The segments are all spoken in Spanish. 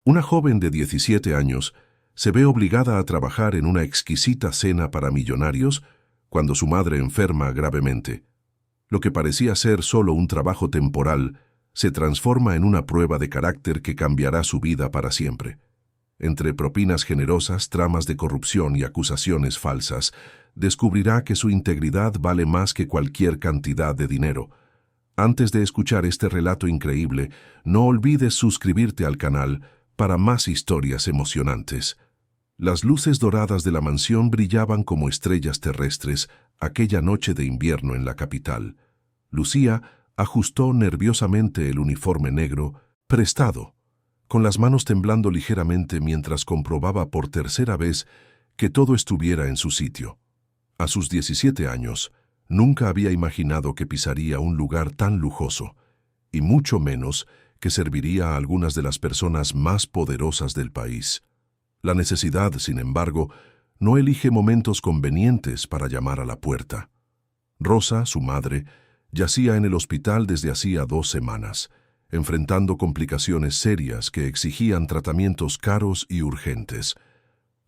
Una joven de 17 años se ve obligada a trabajar en una exquisita cena para millonarios cuando su madre enferma gravemente. Lo que parecía ser solo un trabajo temporal se transforma en una prueba de carácter que cambiará su vida para siempre. Entre propinas generosas, tramas de corrupción y acusaciones falsas, descubrirá que su integridad vale más que cualquier cantidad de dinero. Antes de escuchar este relato increíble, no olvides suscribirte al canal para más historias emocionantes. Las luces doradas de la mansión brillaban como estrellas terrestres aquella noche de invierno en la capital. Lucía ajustó nerviosamente el uniforme negro, prestado, con las manos temblando ligeramente mientras comprobaba por tercera vez que todo estuviera en su sitio. A sus 17 años, nunca había imaginado que pisaría un lugar tan lujoso, y mucho menos que serviría a algunas de las personas más poderosas del país. La necesidad, sin embargo, no elige momentos convenientes para llamar a la puerta. Rosa, su madre, yacía en el hospital desde hacía 2 semanas, enfrentando complicaciones serias que exigían tratamientos caros y urgentes.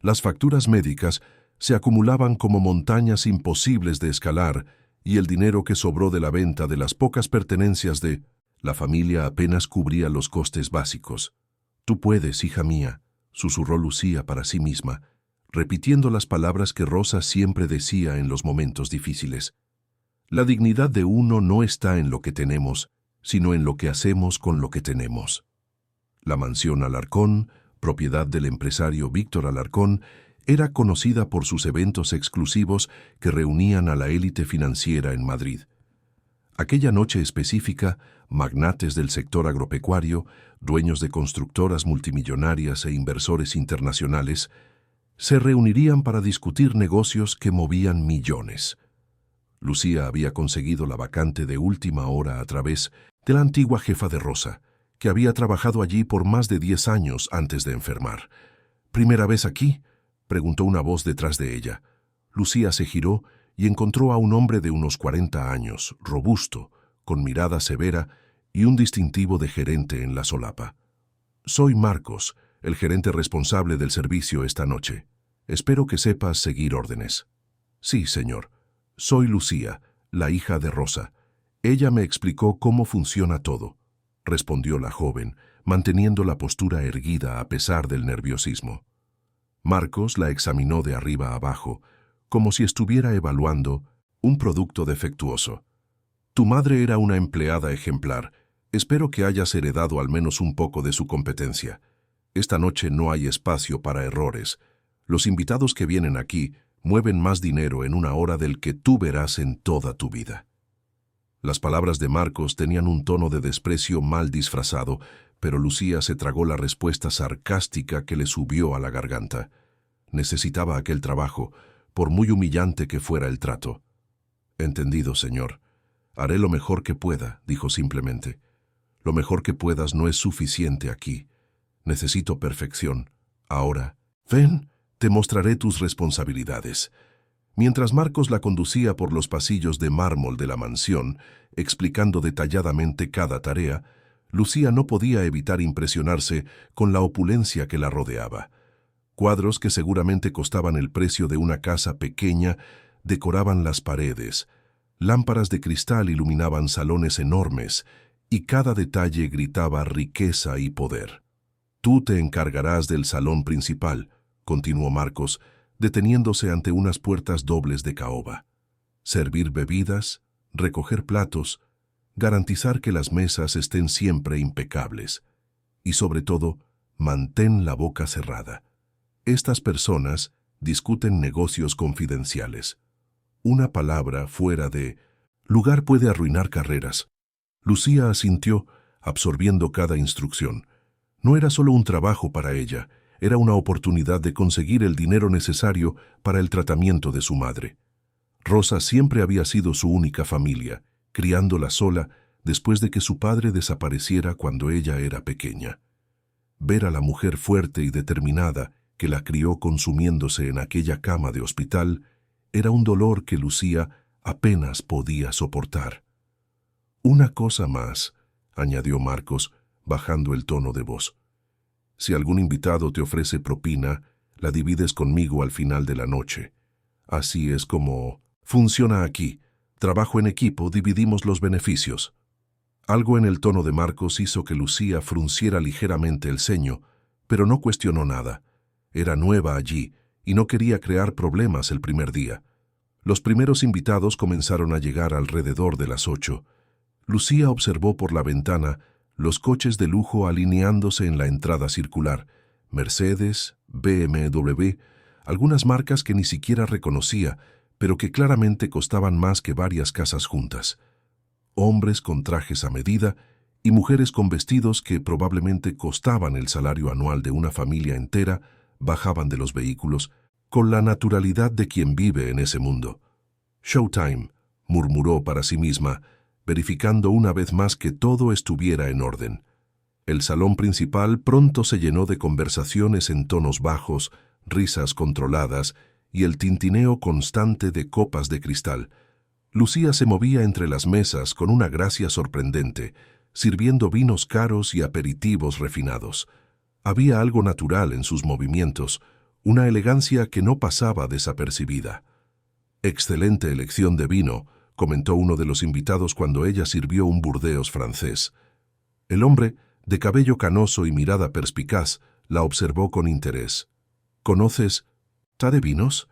Las facturas médicas se acumulaban como montañas imposibles de escalar y el dinero que sobró de la venta de las pocas pertenencias de la familia apenas cubría los costes básicos. «Tú puedes, hija mía», susurró Lucía para sí misma, repitiendo las palabras que Rosa siempre decía en los momentos difíciles. La dignidad de uno no está en lo que tenemos, sino en lo que hacemos con lo que tenemos. La mansión Alarcón, propiedad del empresario Víctor Alarcón, era conocida por sus eventos exclusivos que reunían a la élite financiera en Madrid. Aquella noche específica, magnates del sector agropecuario, dueños de constructoras multimillonarias e inversores internacionales, se reunirían para discutir negocios que movían millones. Lucía había conseguido la vacante de última hora a través de la antigua jefa de Rosa, que había trabajado allí por más de 10 años antes de enfermar. «¿Primera vez aquí?», preguntó una voz detrás de ella. Lucía se giró y encontró a un hombre de unos 40 años, robusto, con mirada severa y un distintivo de gerente en la solapa. «Soy Marcos, el gerente responsable del servicio esta noche. Espero que sepas seguir órdenes». «Sí, señor. Soy Lucía, la hija de Rosa. Ella me explicó cómo funciona todo», respondió la joven, manteniendo la postura erguida a pesar del nerviosismo. Marcos la examinó de arriba a abajo, como si estuviera evaluando un producto defectuoso. «Tu madre era una empleada ejemplar. Espero que hayas heredado al menos un poco de su competencia. Esta noche no hay espacio para errores. Los invitados que vienen aquí mueven más dinero en una hora del que tú verás en toda tu vida». Las palabras de Marcos tenían un tono de desprecio mal disfrazado, pero Lucía se tragó la respuesta sarcástica que le subió a la garganta. Necesitaba aquel trabajo, por muy humillante que fuera el trato. «Entendido, señor. Haré lo mejor que pueda», dijo simplemente. «Lo mejor que puedas no es suficiente aquí. Necesito perfección. Ahora, ven, te mostraré tus responsabilidades». Mientras Marcos la conducía por los pasillos de mármol de la mansión, explicando detalladamente cada tarea, Lucía no podía evitar impresionarse con la opulencia que la rodeaba. Cuadros que seguramente costaban el precio de una casa pequeña decoraban las paredes, lámparas de cristal iluminaban salones enormes, y cada detalle gritaba riqueza y poder. «Tú te encargarás del salón principal», continuó Marcos, deteniéndose ante unas puertas dobles de caoba. «Servir bebidas, recoger platos, garantizar que las mesas estén siempre impecables. Y sobre todo, mantén la boca cerrada. Estas personas discuten negocios confidenciales. Una palabra fuera de lugar puede arruinar carreras». Lucía asintió, absorbiendo cada instrucción. No era solo un trabajo para ella, era una oportunidad de conseguir el dinero necesario para el tratamiento de su madre. Rosa siempre había sido su única familia, criándola sola después de que su padre desapareciera cuando ella era pequeña. Ver a la mujer fuerte y determinada que la crió consumiéndose en aquella cama de hospital era un dolor que Lucía apenas podía soportar. «Una cosa más», añadió Marcos, bajando el tono de voz. Si algún invitado te ofrece propina, la divides conmigo al final de la noche. Así es como funciona aquí. Trabajo en equipo, dividimos los beneficios. Algo en el tono de Marcos hizo que Lucía frunciera ligeramente el ceño, pero no cuestionó nada. Era nueva allí y no quería crear problemas el primer día. Los primeros invitados comenzaron a llegar alrededor de las 8. Lucía observó por la ventana los coches de lujo alineándose en la entrada circular. Mercedes, BMW, algunas marcas que ni siquiera reconocía, pero que claramente costaban más que varias casas juntas. Hombres con trajes a medida y mujeres con vestidos que probablemente costaban el salario anual de una familia entera, bajaban de los vehículos con la naturalidad de quien vive en ese mundo. «Showtime», murmuró para sí misma, verificando una vez más que todo estuviera en orden. El salón principal pronto se llenó de conversaciones en tonos bajos, risas controladas y el tintineo constante de copas de cristal. Lucía se movía entre las mesas con una gracia sorprendente, sirviendo vinos caros y aperitivos refinados. Había algo natural en sus movimientos, una elegancia que no pasaba desapercibida. «Excelente elección de vino», comentó uno de los invitados cuando ella sirvió un Burdeos francés. El hombre, de cabello canoso y mirada perspicaz, la observó con interés. «¿Conoces ta de vinos?»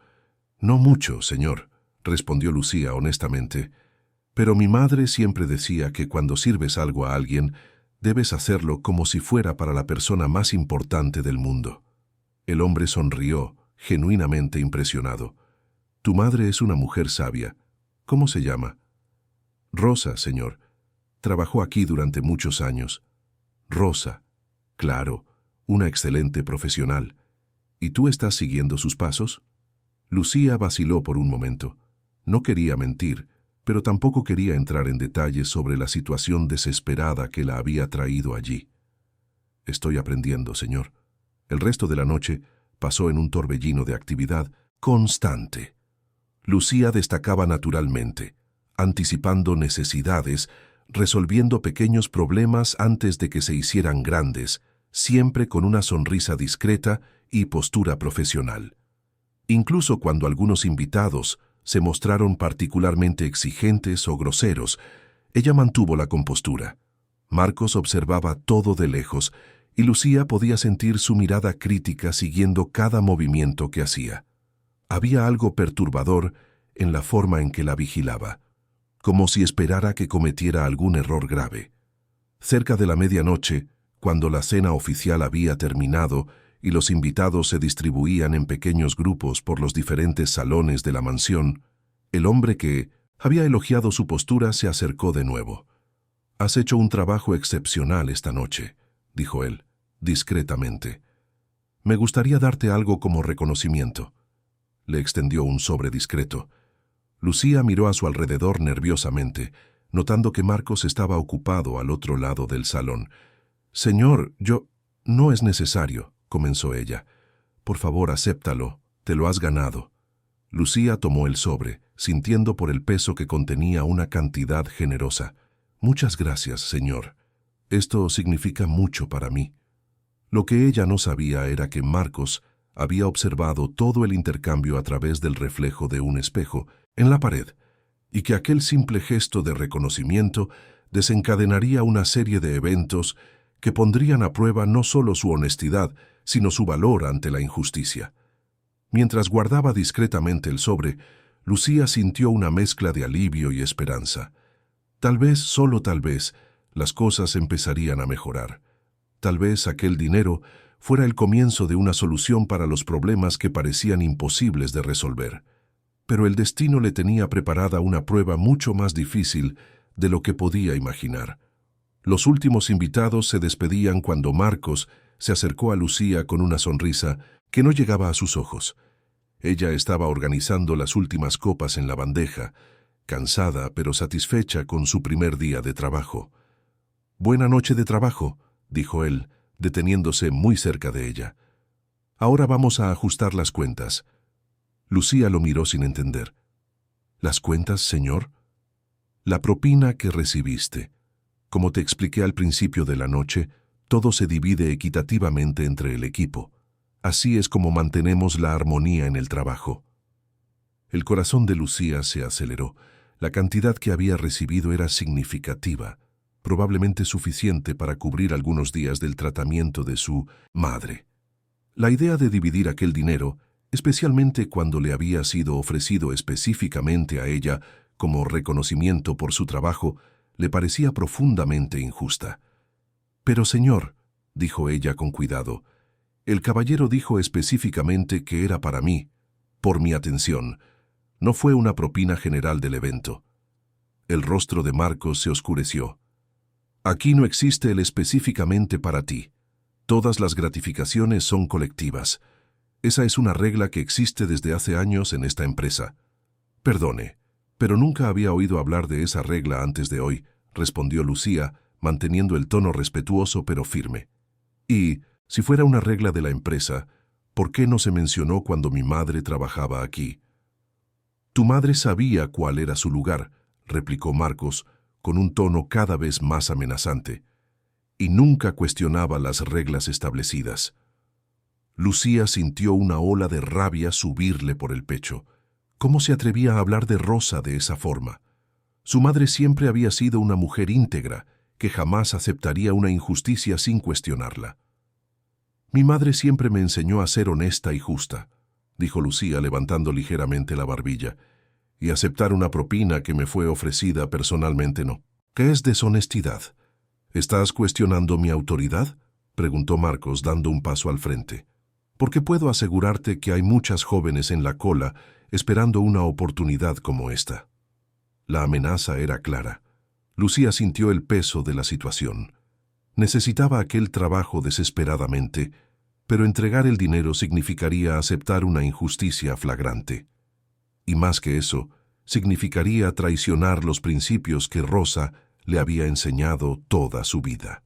«No mucho, señor», respondió Lucía honestamente. «Pero mi madre siempre decía que cuando sirves algo a alguien, debes hacerlo como si fuera para la persona más importante del mundo». El hombre sonrió, genuinamente impresionado. «Tu madre es una mujer sabia. ¿Cómo se llama?» «Rosa, señor. Trabajó aquí durante muchos años». «Rosa. Claro, una excelente profesional. ¿Y tú estás siguiendo sus pasos?» Lucía vaciló por un momento. No quería mentir, pero tampoco quería entrar en detalles sobre la situación desesperada que la había traído allí. «Estoy aprendiendo, señor». El resto de la noche pasó en un torbellino de actividad constante. Lucía destacaba naturalmente, anticipando necesidades, resolviendo pequeños problemas antes de que se hicieran grandes, siempre con una sonrisa discreta y postura profesional. Incluso cuando algunos invitados se mostraron particularmente exigentes o groseros, ella mantuvo la compostura. Marcos observaba todo de lejos y Lucía podía sentir su mirada crítica siguiendo cada movimiento que hacía. Había algo perturbador en la forma en que la vigilaba, como si esperara que cometiera algún error grave. Cerca de la medianoche, cuando la cena oficial había terminado y los invitados se distribuían en pequeños grupos por los diferentes salones de la mansión, el hombre que había elogiado su postura se acercó de nuevo. «Has hecho un trabajo excepcional esta noche», dijo él, discretamente. «Me gustaría darte algo como reconocimiento». Le extendió un sobre discreto. Lucía miró a su alrededor nerviosamente, notando que Marcos estaba ocupado al otro lado del salón. «Señor, yo... No es necesario», comenzó ella. «Por favor, acéptalo. Te lo has ganado». Lucía tomó el sobre, sintiendo por el peso que contenía una cantidad generosa. «Muchas gracias, señor. Esto significa mucho para mí». Lo que ella no sabía era que Marcos había observado todo el intercambio a través del reflejo de un espejo en la pared, y que aquel simple gesto de reconocimiento desencadenaría una serie de eventos que pondrían a prueba no solo su honestidad, sino su valor ante la injusticia. Mientras guardaba discretamente el sobre, Lucía sintió una mezcla de alivio y esperanza. Tal vez, solo tal vez, las cosas empezarían a mejorar. Tal vez aquel dinero fuera el comienzo de una solución para los problemas que parecían imposibles de resolver. Pero el destino le tenía preparada una prueba mucho más difícil de lo que podía imaginar. Los últimos invitados se despedían cuando Marcos se acercó a Lucía con una sonrisa que no llegaba a sus ojos. Ella estaba organizando las últimas copas en la bandeja, cansada pero satisfecha con su primer día de trabajo. «Buena noche de trabajo», dijo él, deteniéndose muy cerca de ella. «Ahora vamos a ajustar las cuentas». Lucía lo miró sin entender. «¿Las cuentas, señor?» «La propina que recibiste. Como te expliqué al principio de la noche, todo se divide equitativamente entre el equipo. Así es como mantenemos la armonía en el trabajo. El corazón de Lucía se aceleró. La cantidad que había recibido era significativa, probablemente suficiente para cubrir algunos días del tratamiento de su madre. La idea de dividir aquel dinero, especialmente cuando le había sido ofrecido específicamente a ella como reconocimiento por su trabajo, le parecía profundamente injusta. «Pero, señor», dijo ella con cuidado, «el caballero dijo específicamente que era para mí, por mi atención. No fue una propina general del evento». El rostro de Marcos se oscureció. «Aquí no existe el específicamente para ti. Todas las gratificaciones son colectivas. Esa es una regla que existe desde hace años en esta empresa». «Perdone, pero nunca había oído hablar de esa regla antes de hoy», respondió Lucía, manteniendo el tono respetuoso pero firme. «Y, si fuera una regla de la empresa, ¿por qué no se mencionó cuando mi madre trabajaba aquí?» «Tu madre sabía cuál era su lugar», replicó Marcos, con un tono cada vez más amenazante, «y nunca cuestionaba las reglas establecidas». Lucía sintió una ola de rabia subirle por el pecho. ¿Cómo se atrevía a hablar de Rosa de esa forma? Su madre siempre había sido una mujer íntegra, que jamás aceptaría una injusticia sin cuestionarla. «Mi madre siempre me enseñó a ser honesta y justa», dijo Lucía levantando ligeramente la barbilla, «y aceptar una propina que me fue ofrecida personalmente no». «¿Qué es deshonestidad? ¿Estás cuestionando mi autoridad?», preguntó Marcos dando un paso al frente. «Porque puedo asegurarte que hay muchas jóvenes en la cola esperando una oportunidad como esta». La amenaza era clara. Lucía sintió el peso de la situación. Necesitaba aquel trabajo desesperadamente, pero entregar el dinero significaría aceptar una injusticia flagrante. Y más que eso, significaría traicionar los principios que Rosa le había enseñado toda su vida.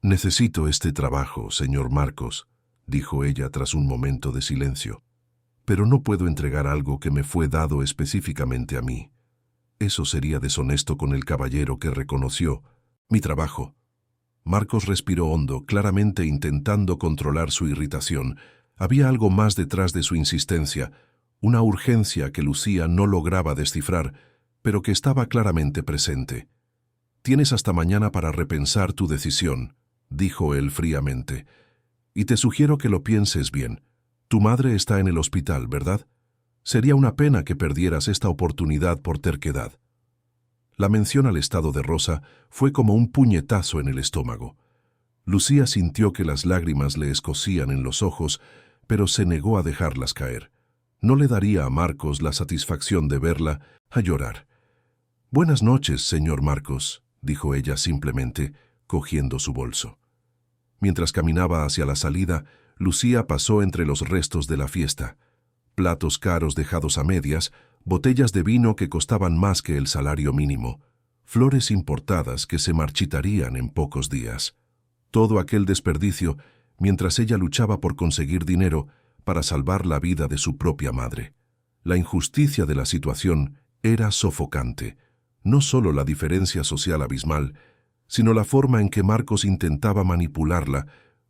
«Necesito este trabajo, señor Marcos», dijo ella tras un momento de silencio, «pero no puedo entregar algo que me fue dado específicamente a mí. Eso sería deshonesto con el caballero que reconoció mi trabajo». Marcos respiró hondo, claramente intentando controlar su irritación. Había algo más detrás de su insistencia, una urgencia que Lucía no lograba descifrar, pero que estaba claramente presente. «Tienes hasta mañana para repensar tu decisión», dijo él fríamente, «y te sugiero que lo pienses bien. Tu madre está en el hospital, ¿verdad? Sería una pena que perdieras esta oportunidad por terquedad». La mención al estado de Rosa fue como un puñetazo en el estómago. Lucía sintió que las lágrimas le escocían en los ojos, pero se negó a dejarlas caer. No le daría a Marcos la satisfacción de verla a llorar. «Buenas noches, señor Marcos», dijo ella simplemente, cogiendo su bolso. Mientras caminaba hacia la salida, Lucía pasó entre los restos de la fiesta. Platos caros dejados a medias, botellas de vino que costaban más que el salario mínimo, flores importadas que se marchitarían en pocos días. Todo aquel desperdicio mientras ella luchaba por conseguir dinero para salvar la vida de su propia madre. La injusticia de la situación era sofocante. No solo la diferencia social abismal, sino la forma en que Marcos intentaba manipularla,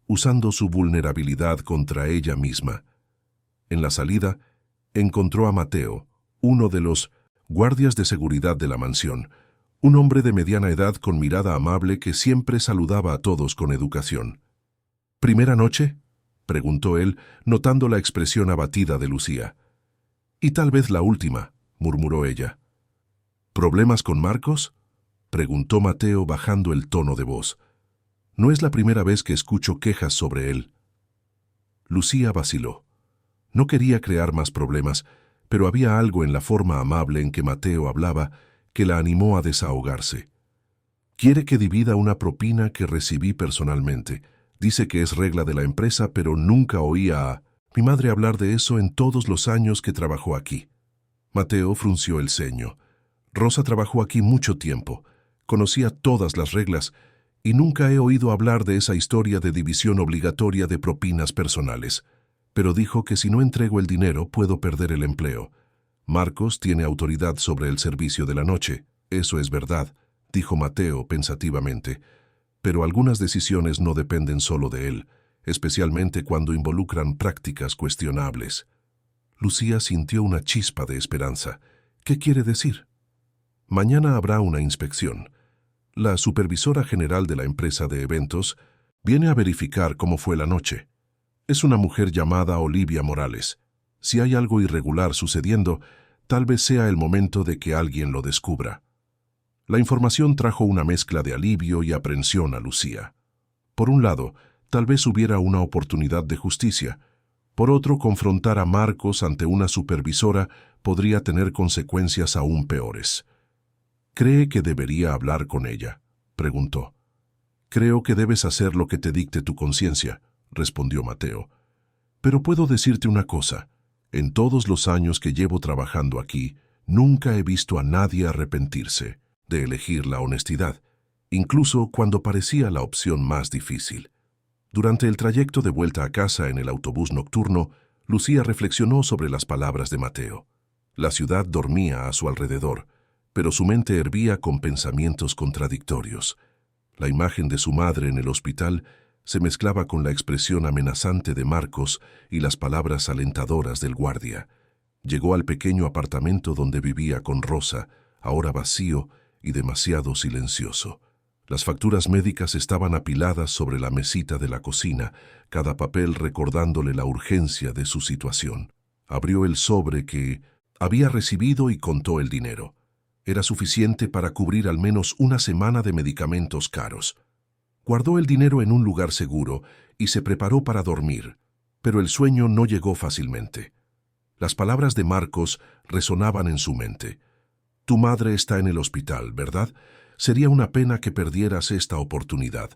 usando su vulnerabilidad contra ella misma. En la salida, encontró a Mateo, uno de los guardias de seguridad de la mansión, un hombre de mediana edad con mirada amable que siempre saludaba a todos con educación. «¿Primera noche?», preguntó él, notando la expresión abatida de Lucía. «Y tal vez la última», murmuró ella. «¿Problemas con Marcos?», preguntó Mateo bajando el tono de voz. «No es la primera vez que escucho quejas sobre él». Lucía vaciló. No quería crear más problemas, pero había algo en la forma amable en que Mateo hablaba que la animó a desahogarse. «Quiere que divida una propina que recibí personalmente. Dice que es regla de la empresa, pero nunca oía a mi madre hablar de eso en todos los años que trabajó aquí». Mateo frunció el ceño. «Rosa trabajó aquí mucho tiempo, conocía todas las reglas, y nunca he oído hablar de esa historia de división obligatoria de propinas personales. Pero dijo que si no entrego el dinero puedo perder el empleo. Marcos tiene autoridad sobre el servicio de la noche. Eso es verdad», dijo Mateo pensativamente. Pero algunas decisiones no dependen solo de él, especialmente cuando involucran prácticas cuestionables. Lucía sintió una chispa de esperanza. ¿Qué quiere decir? Mañana habrá una inspección. La supervisora general de la empresa de eventos viene a verificar cómo fue la noche. Es una mujer llamada Olivia Morales. Si hay algo irregular sucediendo, tal vez sea el momento de que alguien lo descubra. La información trajo una mezcla de alivio y aprensión a Lucía. Por un lado, tal vez hubiera una oportunidad de justicia. Por otro, confrontar a Marcos ante una supervisora podría tener consecuencias aún peores. ¿Cree que debería hablar con ella?, preguntó. Creo que debes hacer lo que te dicte tu conciencia, respondió Mateo. Pero puedo decirte una cosa. En todos los años que llevo trabajando aquí, nunca he visto a nadie arrepentirse de elegir la honestidad, incluso cuando parecía la opción más difícil. Durante el trayecto de vuelta a casa en el autobús nocturno, Lucía reflexionó sobre las palabras de Mateo. La ciudad dormía a su alrededor, pero su mente hervía con pensamientos contradictorios. La imagen de su madre en el hospital se mezclaba con la expresión amenazante de Marcos y las palabras alentadoras del guardia. Llegó al pequeño apartamento donde vivía con Rosa, ahora vacío y demasiado silencioso. Las facturas médicas estaban apiladas sobre la mesita de la cocina, cada papel recordándole la urgencia de su situación. Abrió el sobre que había recibido y contó el dinero. Era suficiente para cubrir al menos una semana de medicamentos caros. Guardó el dinero en un lugar seguro y se preparó para dormir, pero el sueño no llegó fácilmente. Las palabras de Marcos resonaban en su mente. Tu madre está en el hospital, ¿verdad? Sería una pena que perdieras esta oportunidad.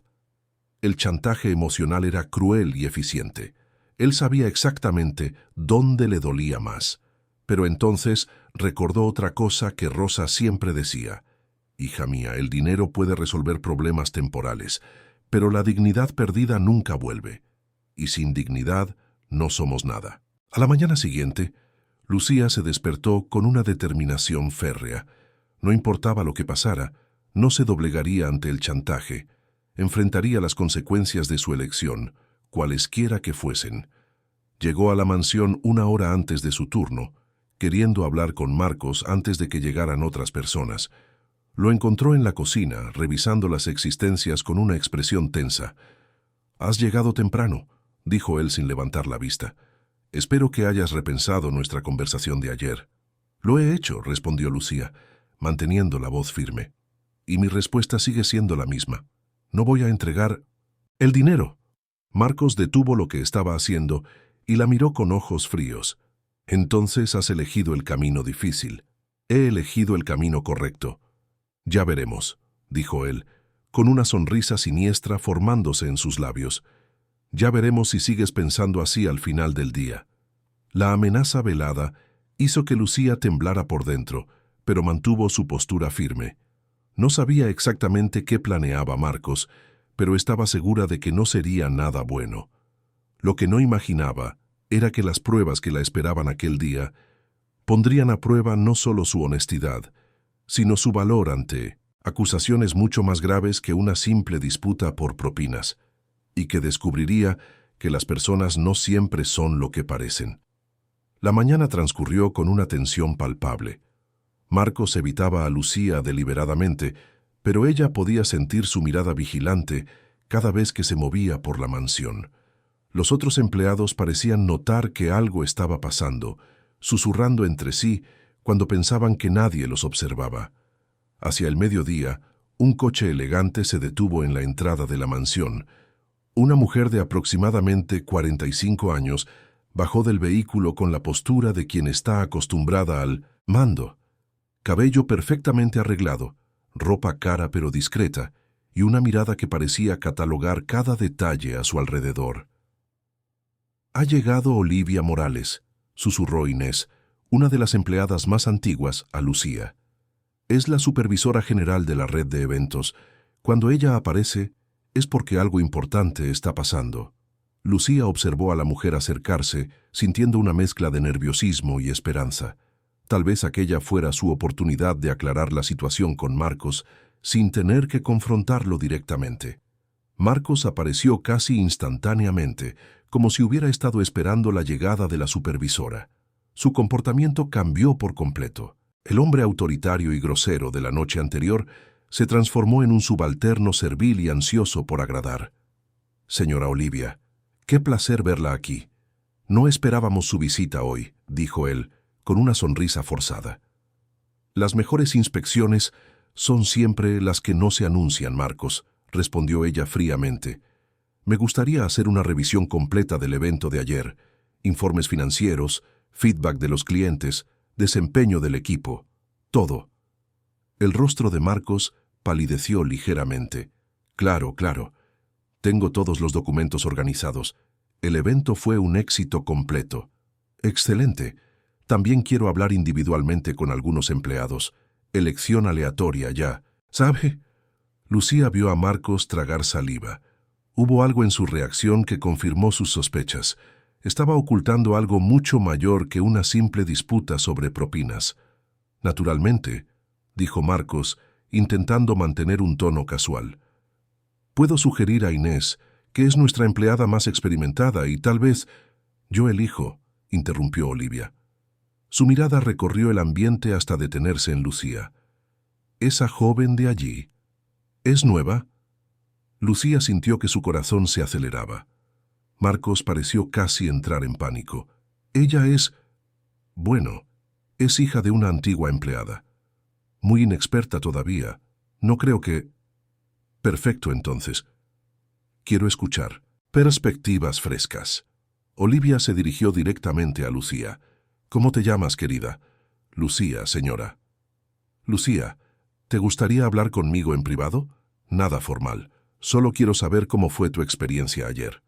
El chantaje emocional era cruel y eficiente. Él sabía exactamente dónde le dolía más. Pero entonces recordó otra cosa que Rosa siempre decía. Hija mía, el dinero puede resolver problemas temporales, pero la dignidad perdida nunca vuelve. Y sin dignidad no somos nada. A la mañana siguiente, Lucía se despertó con una determinación férrea. No importaba lo que pasara, no se doblegaría ante el chantaje. Enfrentaría las consecuencias de su elección, cualesquiera que fuesen. Llegó a la mansión una hora antes de su turno, queriendo hablar con Marcos antes de que llegaran otras personas. Lo encontró en la cocina, revisando las existencias con una expresión tensa. «Has llegado temprano», dijo él sin levantar la vista. «Espero que hayas repensado nuestra conversación de ayer». «Lo he hecho», respondió Lucía, manteniendo la voz firme. «Y mi respuesta sigue siendo la misma. No voy a entregar el dinero». Marcos detuvo lo que estaba haciendo y la miró con ojos fríos. «Entonces has elegido el camino difícil. He elegido el camino correcto». «Ya veremos», dijo él, con una sonrisa siniestra formándose en sus labios. «Ya veremos si sigues pensando así al final del día». La amenaza velada hizo que Lucía temblara por dentro, pero mantuvo su postura firme. No sabía exactamente qué planeaba Marcos, pero estaba segura de que no sería nada bueno. Lo que no imaginaba era que las pruebas que la esperaban aquel día pondrían a prueba no solo su honestidad, sino su valor ante acusaciones mucho más graves que una simple disputa por propinas, y que descubriría que las personas no siempre son lo que parecen. La mañana transcurrió con una tensión palpable. Marcos evitaba a Lucía deliberadamente, pero ella podía sentir su mirada vigilante cada vez que se movía por la mansión. Los otros empleados parecían notar que algo estaba pasando, susurrando entre sí cuando pensaban que nadie los observaba. Hacia el mediodía, un coche elegante se detuvo en la entrada de la mansión. Una mujer de aproximadamente 45 años bajó del vehículo con la postura de quien está acostumbrada al mando. Cabello perfectamente arreglado, ropa cara pero discreta, y una mirada que parecía catalogar cada detalle a su alrededor. «Ha llegado Olivia Morales», susurró Inés, una de las empleadas más antiguas, a Lucía. «Es la supervisora general de la red de eventos. Cuando ella aparece, es porque algo importante está pasando». Lucía observó a la mujer acercarse, sintiendo una mezcla de nerviosismo y esperanza. Tal vez aquella fuera su oportunidad de aclarar la situación con Marcos sin tener que confrontarlo directamente. Marcos apareció casi instantáneamente, como si hubiera estado esperando la llegada de la supervisora. Su comportamiento cambió por completo. El hombre autoritario y grosero de la noche anterior se transformó en un subalterno servil y ansioso por agradar. «Señora Olivia, qué placer verla aquí. No esperábamos su visita hoy», dijo él, con una sonrisa forzada. «Las mejores inspecciones son siempre las que no se anuncian, Marcos», respondió ella fríamente. «Me gustaría hacer una revisión completa del evento de ayer, informes financieros, feedback de los clientes, desempeño del equipo, todo». El rostro de Marcos palideció ligeramente. «Claro, claro. Tengo todos los documentos organizados. El evento fue un éxito completo». «Excelente. También quiero hablar individualmente con algunos empleados. Elección aleatoria ya. ¿Sabe?» Lucía vio a Marcos tragar saliva. Hubo algo en su reacción que confirmó sus sospechas. Estaba ocultando algo mucho mayor que una simple disputa sobre propinas. «Naturalmente», dijo Marcos, intentando mantener un tono casual. «Puedo sugerir a Inés, que es nuestra empleada más experimentada y tal vez...» «Yo elijo», interrumpió Olivia. Su mirada recorrió el ambiente hasta detenerse en Lucía. «¿Esa joven de allí es nueva?» Lucía sintió que su corazón se aceleraba. Marcos pareció casi entrar en pánico. «Ella es... bueno, es hija de una antigua empleada. Muy inexperta todavía. No creo que...» «Perfecto, entonces. Quiero escuchar. Perspectivas frescas». Olivia se dirigió directamente a Lucía. «¿Cómo te llamas, querida?» «Lucía, señora». «Lucía, ¿te gustaría hablar conmigo en privado?» «Nada formal. Solo quiero saber cómo fue tu experiencia ayer».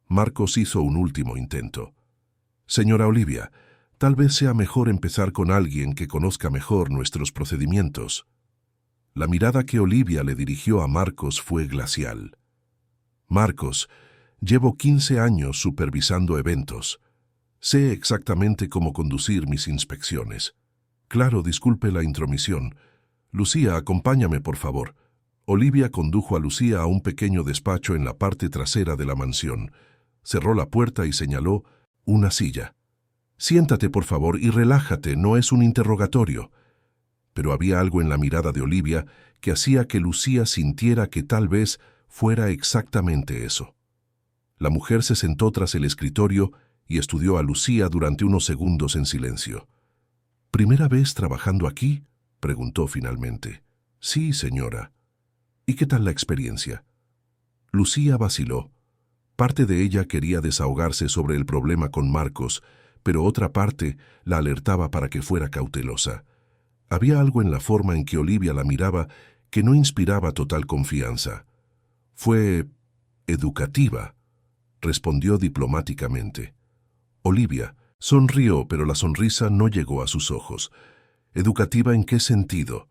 Marcos hizo un último intento. «Señora Olivia, tal vez sea mejor empezar con alguien que conozca mejor nuestros procedimientos». La mirada que Olivia le dirigió a Marcos fue glacial. «Marcos, llevo 15 años supervisando eventos. Sé exactamente cómo conducir mis inspecciones». «Claro, disculpe la intromisión. Lucía, acompáñame, por favor». Olivia condujo a Lucía a un pequeño despacho en la parte trasera de la mansión. Cerró la puerta y señaló una silla. «Siéntate, por favor, y relájate, no es un interrogatorio». Pero había algo en la mirada de Olivia que hacía que Lucía sintiera que tal vez fuera exactamente eso. La mujer se sentó tras el escritorio y estudió a Lucía durante unos segundos en silencio. «¿Primera vez trabajando aquí?», preguntó finalmente. «Sí, señora». «¿Y qué tal la experiencia?». Lucía vaciló. Parte de ella quería desahogarse sobre el problema con Marcos, pero otra parte la alertaba para que fuera cautelosa. Había algo en la forma en que Olivia la miraba que no inspiraba total confianza. «Fue educativa», respondió diplomáticamente. Olivia sonrió, pero la sonrisa no llegó a sus ojos. «¿Educativa en qué sentido?».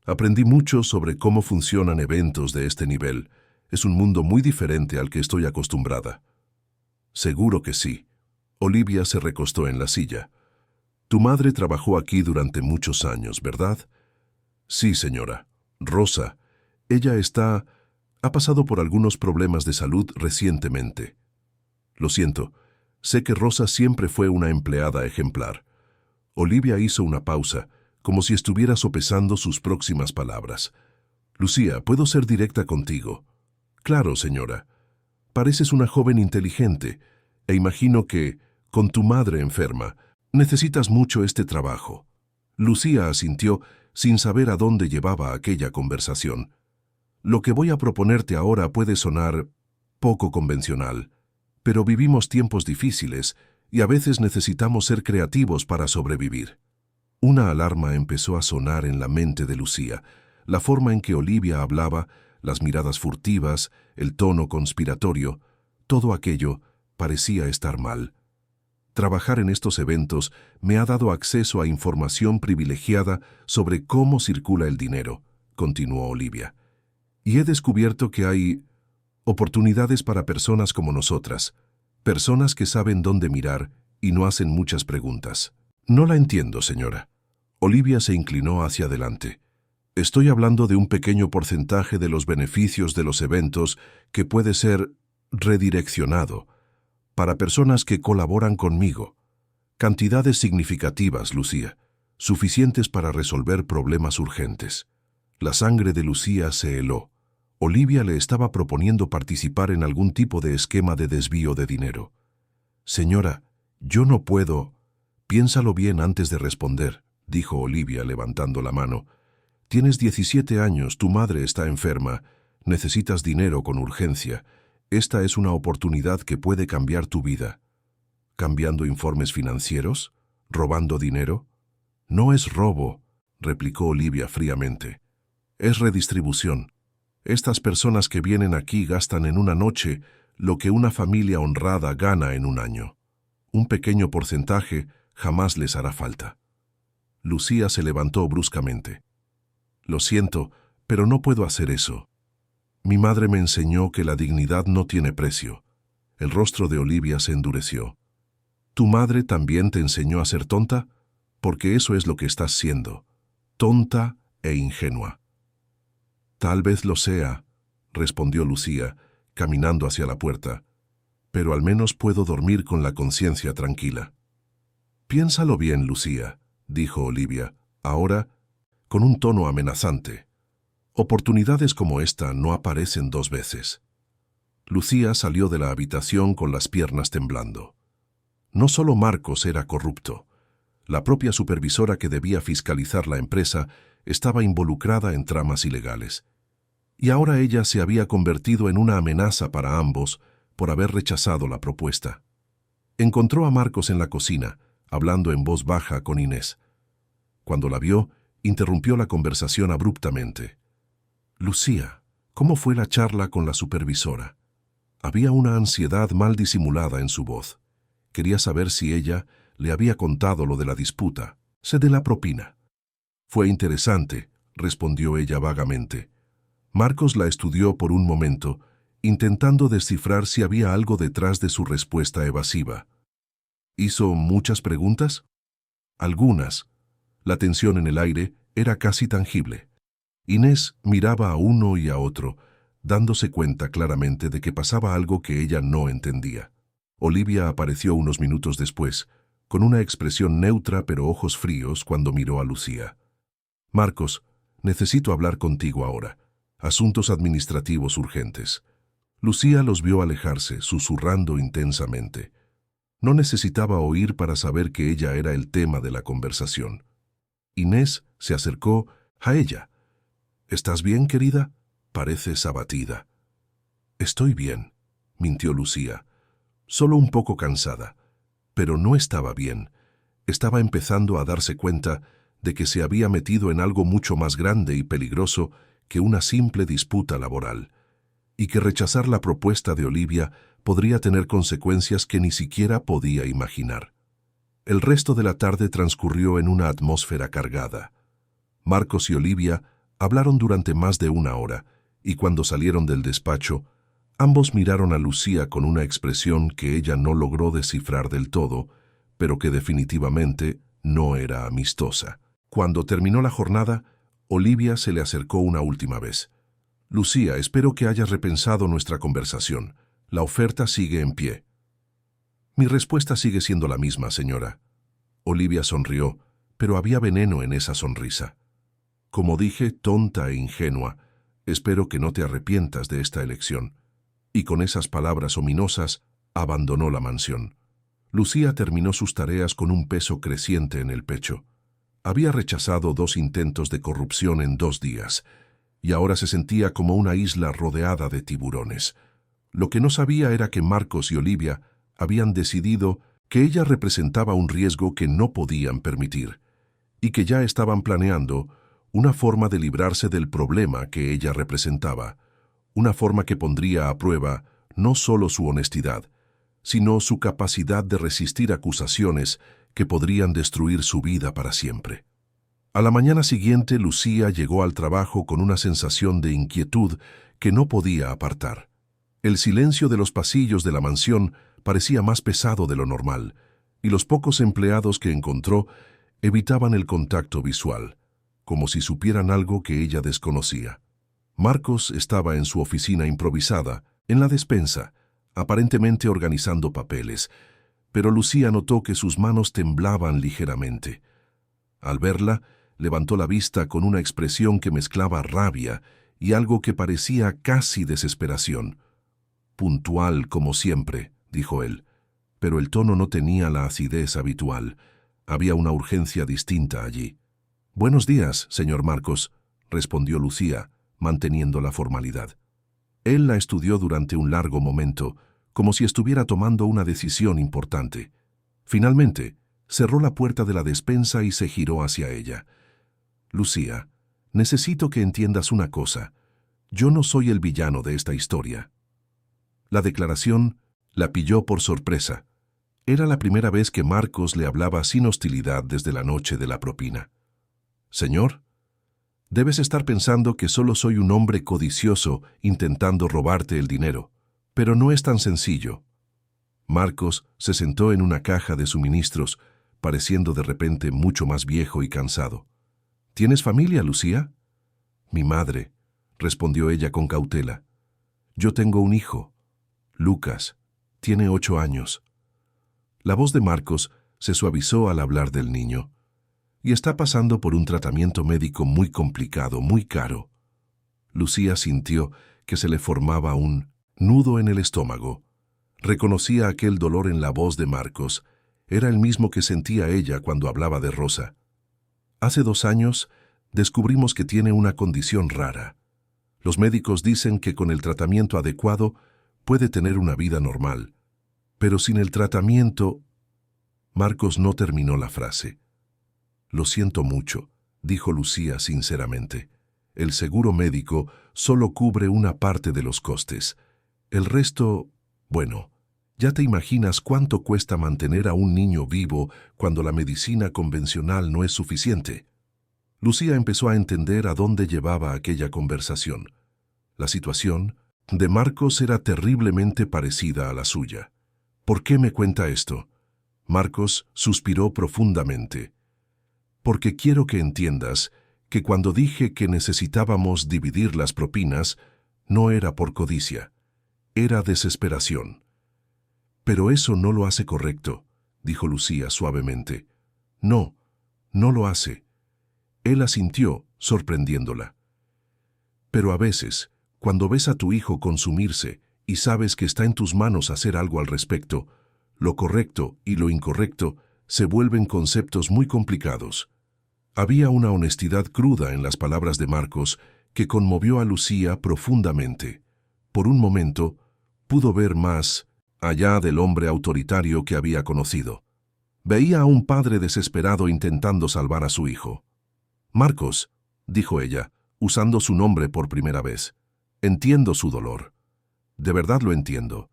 «Aprendí mucho sobre cómo funcionan eventos de este nivel. Es un mundo muy diferente al que estoy acostumbrada». «Seguro que sí». Olivia se recostó en la silla. «Tu madre trabajó aquí durante muchos años, ¿verdad?». «Sí, señora. Rosa. Ella ha pasado por algunos problemas de salud recientemente». «Lo siento. Sé que Rosa siempre fue una empleada ejemplar». Olivia hizo una pausa, como si estuviera sopesando sus próximas palabras. «Lucía, ¿puedo ser directa contigo?». «Claro, señora. Pareces una joven inteligente, e imagino que, con tu madre enferma, necesitas mucho este trabajo». Lucía asintió sin saber a dónde llevaba aquella conversación. «Lo que voy a proponerte ahora puede sonar poco convencional, pero vivimos tiempos difíciles y a veces necesitamos ser creativos para sobrevivir». Una alarma empezó a sonar en la mente de Lucía. La forma en que Olivia hablaba, las miradas furtivas, el tono conspiratorio, todo aquello parecía estar mal. «Trabajar en estos eventos me ha dado acceso a información privilegiada sobre cómo circula el dinero», continuó Olivia. «Y he descubierto que hay oportunidades para personas como nosotras, personas que saben dónde mirar y no hacen muchas preguntas». «No la entiendo, señora». Olivia se inclinó hacia adelante. Estoy hablando de un pequeño porcentaje de los beneficios de los eventos que puede ser redireccionado para personas que colaboran conmigo. Cantidades significativas, Lucía, suficientes para resolver problemas urgentes. La sangre de Lucía se heló. Olivia le estaba proponiendo participar en algún tipo de esquema de desvío de dinero. Señora, yo no puedo. Piénsalo bien antes de responder, dijo Olivia levantando la mano. Tienes 17 años, tu madre está enferma, necesitas dinero con urgencia. Esta es una oportunidad que puede cambiar tu vida. ¿Cambiando informes financieros? ¿Robando dinero? No es robo, replicó Olivia fríamente. Es redistribución. Estas personas que vienen aquí gastan en una noche lo que una familia honrada gana en un año. Un pequeño porcentaje jamás les hará falta. Lucía se levantó bruscamente. Lo siento, pero no puedo hacer eso. Mi madre me enseñó que la dignidad no tiene precio. El rostro de Olivia se endureció. ¿Tu madre también te enseñó a ser tonta? Porque eso es lo que estás siendo, tonta e ingenua. Tal vez lo sea, respondió Lucía, caminando hacia la puerta, pero al menos puedo dormir con la conciencia tranquila. Piénsalo bien, Lucía, dijo Olivia, ahora con un tono amenazante. Oportunidades como esta no aparecen dos veces. Lucía salió de la habitación con las piernas temblando. No solo Marcos era corrupto. La propia supervisora que debía fiscalizar la empresa estaba involucrada en tramas ilegales. Y ahora ella se había convertido en una amenaza para ambos por haber rechazado la propuesta. Encontró a Marcos en la cocina, hablando en voz baja con Inés. Cuando la vio, interrumpió la conversación abruptamente. Lucía, ¿cómo fue la charla con la supervisora? Había una ansiedad mal disimulada en su voz. Quería saber si ella le había contado lo de la disputa, de la propina. Fue interesante, respondió ella vagamente. Marcos la estudió por un momento, intentando descifrar si había algo detrás de su respuesta evasiva. ¿Hizo muchas preguntas? Algunas. La tensión en el aire era casi tangible. Inés miraba a uno y a otro, dándose cuenta claramente de que pasaba algo que ella no entendía. Olivia apareció unos minutos después, con una expresión neutra pero ojos fríos cuando miró a Lucía. Marcos, necesito hablar contigo ahora. Asuntos administrativos urgentes. Lucía los vio alejarse, susurrando intensamente. No necesitaba oír para saber que ella era el tema de la conversación. Inés se acercó a ella. ¿Estás bien, querida? Pareces abatida. Estoy bien, mintió Lucía. Solo un poco cansada. Pero no estaba bien. Estaba empezando a darse cuenta de que se había metido en algo mucho más grande y peligroso que una simple disputa laboral, y que rechazar la propuesta de Olivia podría tener consecuencias que ni siquiera podía imaginar. El resto de la tarde transcurrió en una atmósfera cargada. Marcos y Olivia hablaron durante más de una hora, y cuando salieron del despacho, ambos miraron a Lucía con una expresión que ella no logró descifrar del todo, pero que definitivamente no era amistosa. Cuando terminó la jornada, Olivia se le acercó una última vez. Lucía, espero que hayas repensado nuestra conversación. La oferta sigue en pie. Mi respuesta sigue siendo la misma, señora. Olivia sonrió, pero había veneno en esa sonrisa. Como dije, tonta e ingenua, espero que no te arrepientas de esta elección. Y con esas palabras ominosas, abandonó la mansión. Lucía terminó sus tareas con un peso creciente en el pecho. Había rechazado 2 intentos de corrupción en 2 días, y ahora se sentía como una isla rodeada de tiburones. Lo que no sabía era que Marcos y Olivia habían decidido que ella representaba un riesgo que no podían permitir, y que ya estaban planeando una forma de librarse del problema que ella representaba, una forma que pondría a prueba no solo su honestidad, sino su capacidad de resistir acusaciones que podrían destruir su vida para siempre. A la mañana siguiente, Lucía llegó al trabajo con una sensación de inquietud que no podía apartar. El silencio de los pasillos de la mansión parecía más pesado de lo normal, y los pocos empleados que encontró evitaban el contacto visual. como si supieran algo que ella desconocía. Marcos estaba en su oficina improvisada, en la despensa, aparentemente organizando papeles, pero Lucía notó que sus manos temblaban ligeramente. Al verla, levantó la vista con una expresión que mezclaba rabia y algo que parecía casi desesperación. «Puntual, como siempre», dijo él, pero el tono no tenía la acidez habitual. Había una urgencia distinta allí. «Buenos días, señor Marcos», respondió Lucía, manteniendo la formalidad. Él la estudió durante un largo momento, como si estuviera tomando una decisión importante. Finalmente, cerró la puerta de la despensa y se giró hacia ella. «Lucía, necesito que entiendas una cosa. Yo no soy el villano de esta historia». La declaración la pilló por sorpresa. Era la primera vez que Marcos le hablaba sin hostilidad desde la noche de la propina. «Señor, debes estar pensando que solo soy un hombre codicioso intentando robarte el dinero, pero no es tan sencillo». Marcos se sentó en una caja de suministros, pareciendo de repente mucho más viejo y cansado. «¿Tienes familia, Lucía?» «Mi madre», respondió ella con cautela. «Yo tengo un hijo, Lucas. Tiene 8 años». La voz de Marcos se suavizó al hablar del niño. «Y está pasando por un tratamiento médico muy complicado, muy caro». Lucía sintió que se le formaba un nudo en el estómago. Reconocía aquel dolor en la voz de Marcos. Era el mismo que sentía ella cuando hablaba de Rosa. «Hace 2 años descubrimos que tiene una condición rara. Los médicos dicen que con el tratamiento adecuado puede tener una vida normal. Pero sin el tratamiento...» Marcos no terminó la frase. «Lo siento mucho», dijo Lucía sinceramente. «El seguro médico solo cubre una parte de los costes. El resto, bueno, ya te imaginas cuánto cuesta mantener a un niño vivo cuando la medicina convencional no es suficiente». Lucía empezó a entender a dónde llevaba aquella conversación. La situación de Marcos era terriblemente parecida a la suya. «¿Por qué me cuenta esto?» Marcos suspiró profundamente. «Porque quiero que entiendas que cuando dije que necesitábamos dividir las propinas, no era por codicia, era desesperación». «Pero eso no lo hace correcto», dijo Lucía suavemente. «No, no lo hace». Él asintió, sorprendiéndola. «Pero a veces, cuando ves a tu hijo consumirse y sabes que está en tus manos hacer algo al respecto, lo correcto y lo incorrecto se vuelven conceptos muy complicados». Había una honestidad cruda en las palabras de Marcos que conmovió a Lucía profundamente. Por un momento, pudo ver más allá del hombre autoritario que había conocido. Veía a un padre desesperado intentando salvar a su hijo. «Marcos», dijo ella, usando su nombre por primera vez, «entiendo su dolor. De verdad lo entiendo.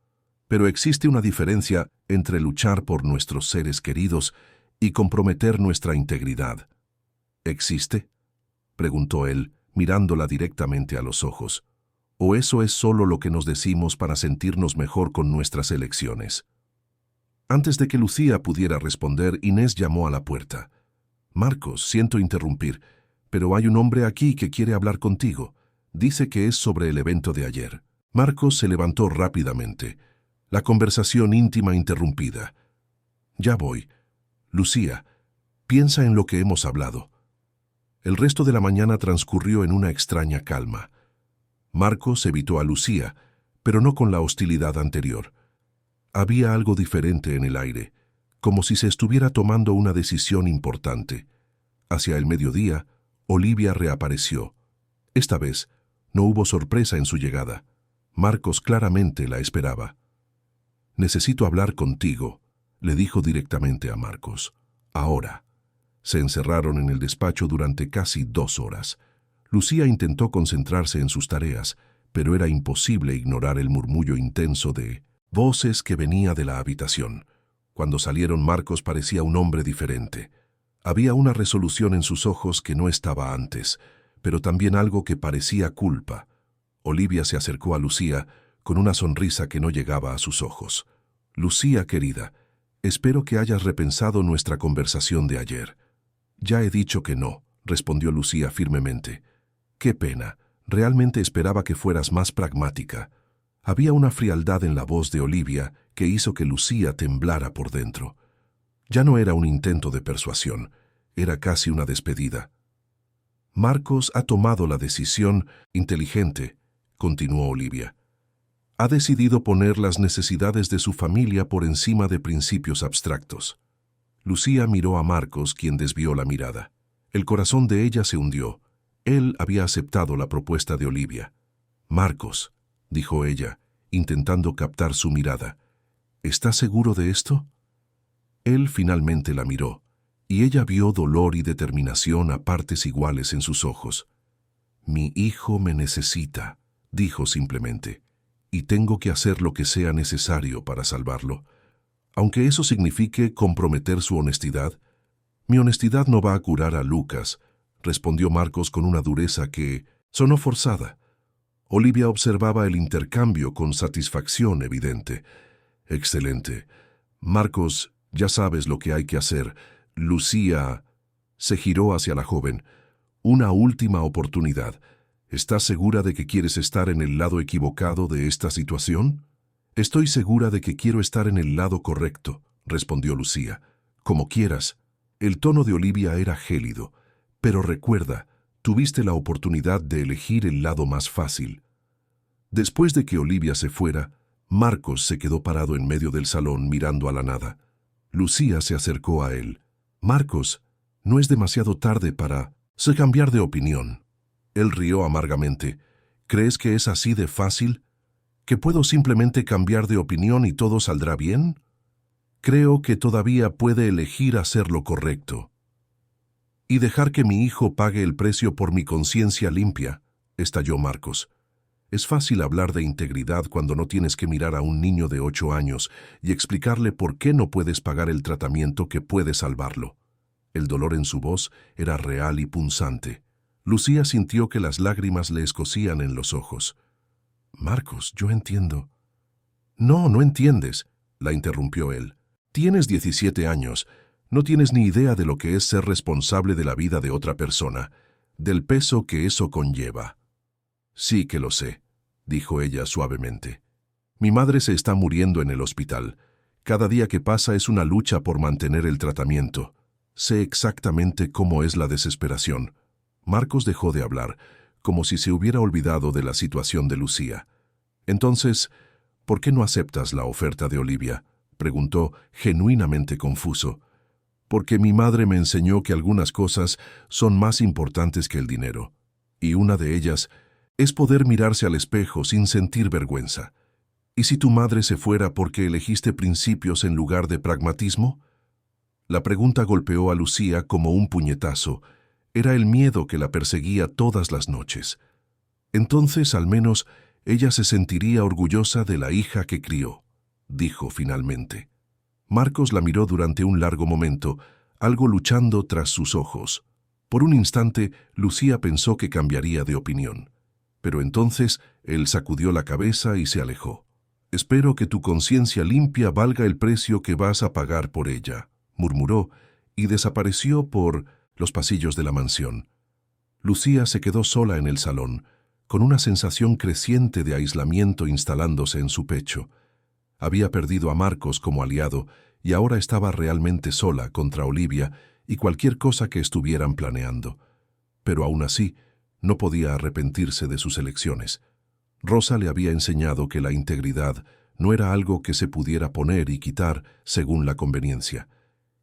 Pero existe una diferencia entre luchar por nuestros seres queridos y comprometer nuestra integridad». «¿Existe?», preguntó él, mirándola directamente a los ojos. «¿O eso es solo lo que nos decimos para sentirnos mejor con nuestras elecciones?». Antes de que Lucía pudiera responder, Inés llamó a la puerta. «Marcos, siento interrumpir, pero hay un hombre aquí que quiere hablar contigo. Dice que es sobre el evento de ayer». Marcos se levantó rápidamente. La conversación íntima interrumpida. «Ya voy. Lucía, piensa en lo que hemos hablado». El resto de la mañana transcurrió en una extraña calma. Marcos evitó a Lucía, pero no con la hostilidad anterior. Había algo diferente en el aire, como si se estuviera tomando una decisión importante. Hacia el mediodía, Olivia reapareció. Esta vez, no hubo sorpresa en su llegada. Marcos claramente la esperaba. «Necesito hablar contigo», le dijo directamente a Marcos. «Ahora». Se encerraron en el despacho durante casi 2 horas. Lucía intentó concentrarse en sus tareas, pero era imposible ignorar el murmullo intenso de voces que venía de la habitación. Cuando salieron, Marcos parecía un hombre diferente. Había una resolución en sus ojos que no estaba antes, pero también algo que parecía culpa. Olivia se acercó a Lucía con una sonrisa que no llegaba a sus ojos. «Lucía, querida, espero que hayas repensado nuestra conversación de ayer». «Ya he dicho que no», respondió Lucía firmemente. «Qué pena. Realmente esperaba que fueras más pragmática». Había una frialdad en la voz de Olivia que hizo que Lucía temblara por dentro. Ya no era un intento de persuasión, era casi una despedida. «Marcos ha tomado la decisión inteligente», continuó Olivia. «Ha decidido poner las necesidades de su familia por encima de principios abstractos». Lucía miró a Marcos, quien desvió la mirada. El corazón de ella se hundió. Él había aceptado la propuesta de Olivia. «Marcos», dijo ella, intentando captar su mirada, «¿estás seguro de esto?» Él finalmente la miró, y ella vio dolor y determinación a partes iguales en sus ojos. «Mi hijo me necesita», dijo simplemente, «y tengo que hacer lo que sea necesario para salvarlo. Aunque eso signifique comprometer su honestidad». «Mi honestidad no va a curar a Lucas», respondió Marcos con una dureza que sonó forzada. Olivia observaba el intercambio con satisfacción evidente. «Excelente. Marcos, ya sabes lo que hay que hacer. Lucía...» Se giró hacia la joven. «Una última oportunidad. ¿Estás segura de que quieres estar en el lado equivocado de esta situación?» «Estoy segura de que quiero estar en el lado correcto», respondió Lucía. «Como quieras». El tono de Olivia era gélido. «Pero recuerda, tuviste la oportunidad de elegir el lado más fácil». Después de que Olivia se fuera, Marcos se quedó parado en medio del salón mirando a la nada. Lucía se acercó a él. «Marcos, no es demasiado tarde para cambiar de opinión». Él rió amargamente. «¿Crees que es así de fácil? ¿Que puedo simplemente cambiar de opinión y todo saldrá bien? Creo que todavía puede elegir hacer lo correcto. Y dejar que mi hijo pague el precio por mi conciencia limpia», estalló Marcos. «Es fácil hablar de integridad cuando no tienes que mirar a un niño de 8 años y explicarle por qué no puedes pagar el tratamiento que puede salvarlo». El dolor en su voz era real y punzante. Lucía sintió que las lágrimas le escocían en los ojos. «Marcos, yo entiendo». «No, no entiendes», la interrumpió él. «Tienes 17 años. No tienes ni idea de lo que es ser responsable de la vida de otra persona, del peso que eso conlleva». «Sí que lo sé», dijo ella suavemente. «Mi madre se está muriendo en el hospital. Cada día que pasa es una lucha por mantener el tratamiento. Sé exactamente cómo es la desesperación». Marcos dejó de hablar, como si se hubiera olvidado de la situación de Lucía. «Entonces, ¿por qué no aceptas la oferta de Olivia?», preguntó, genuinamente confuso. «Porque mi madre me enseñó que algunas cosas son más importantes que el dinero, y una de ellas es poder mirarse al espejo sin sentir vergüenza. ¿Y si tu madre se fuera porque elegiste principios en lugar de pragmatismo?». La pregunta golpeó a Lucía como un puñetazo. Era el miedo que la perseguía todas las noches. Entonces, al menos, ella se sentiría orgullosa de la hija que crió, dijo finalmente. Marcos la miró durante un largo momento, algo luchando tras sus ojos. Por un instante, Lucía pensó que cambiaría de opinión. Pero entonces, él sacudió la cabeza y se alejó. «Espero que tu conciencia limpia valga el precio que vas a pagar por ella», murmuró, y desapareció por los pasillos de la mansión. Lucía se quedó sola en el salón, con una sensación creciente de aislamiento instalándose en su pecho. Había perdido a Marcos como aliado y ahora estaba realmente sola contra Olivia y cualquier cosa que estuvieran planeando. Pero aún así, no podía arrepentirse de sus elecciones. Rosa le había enseñado que la integridad no era algo que se pudiera poner y quitar según la conveniencia.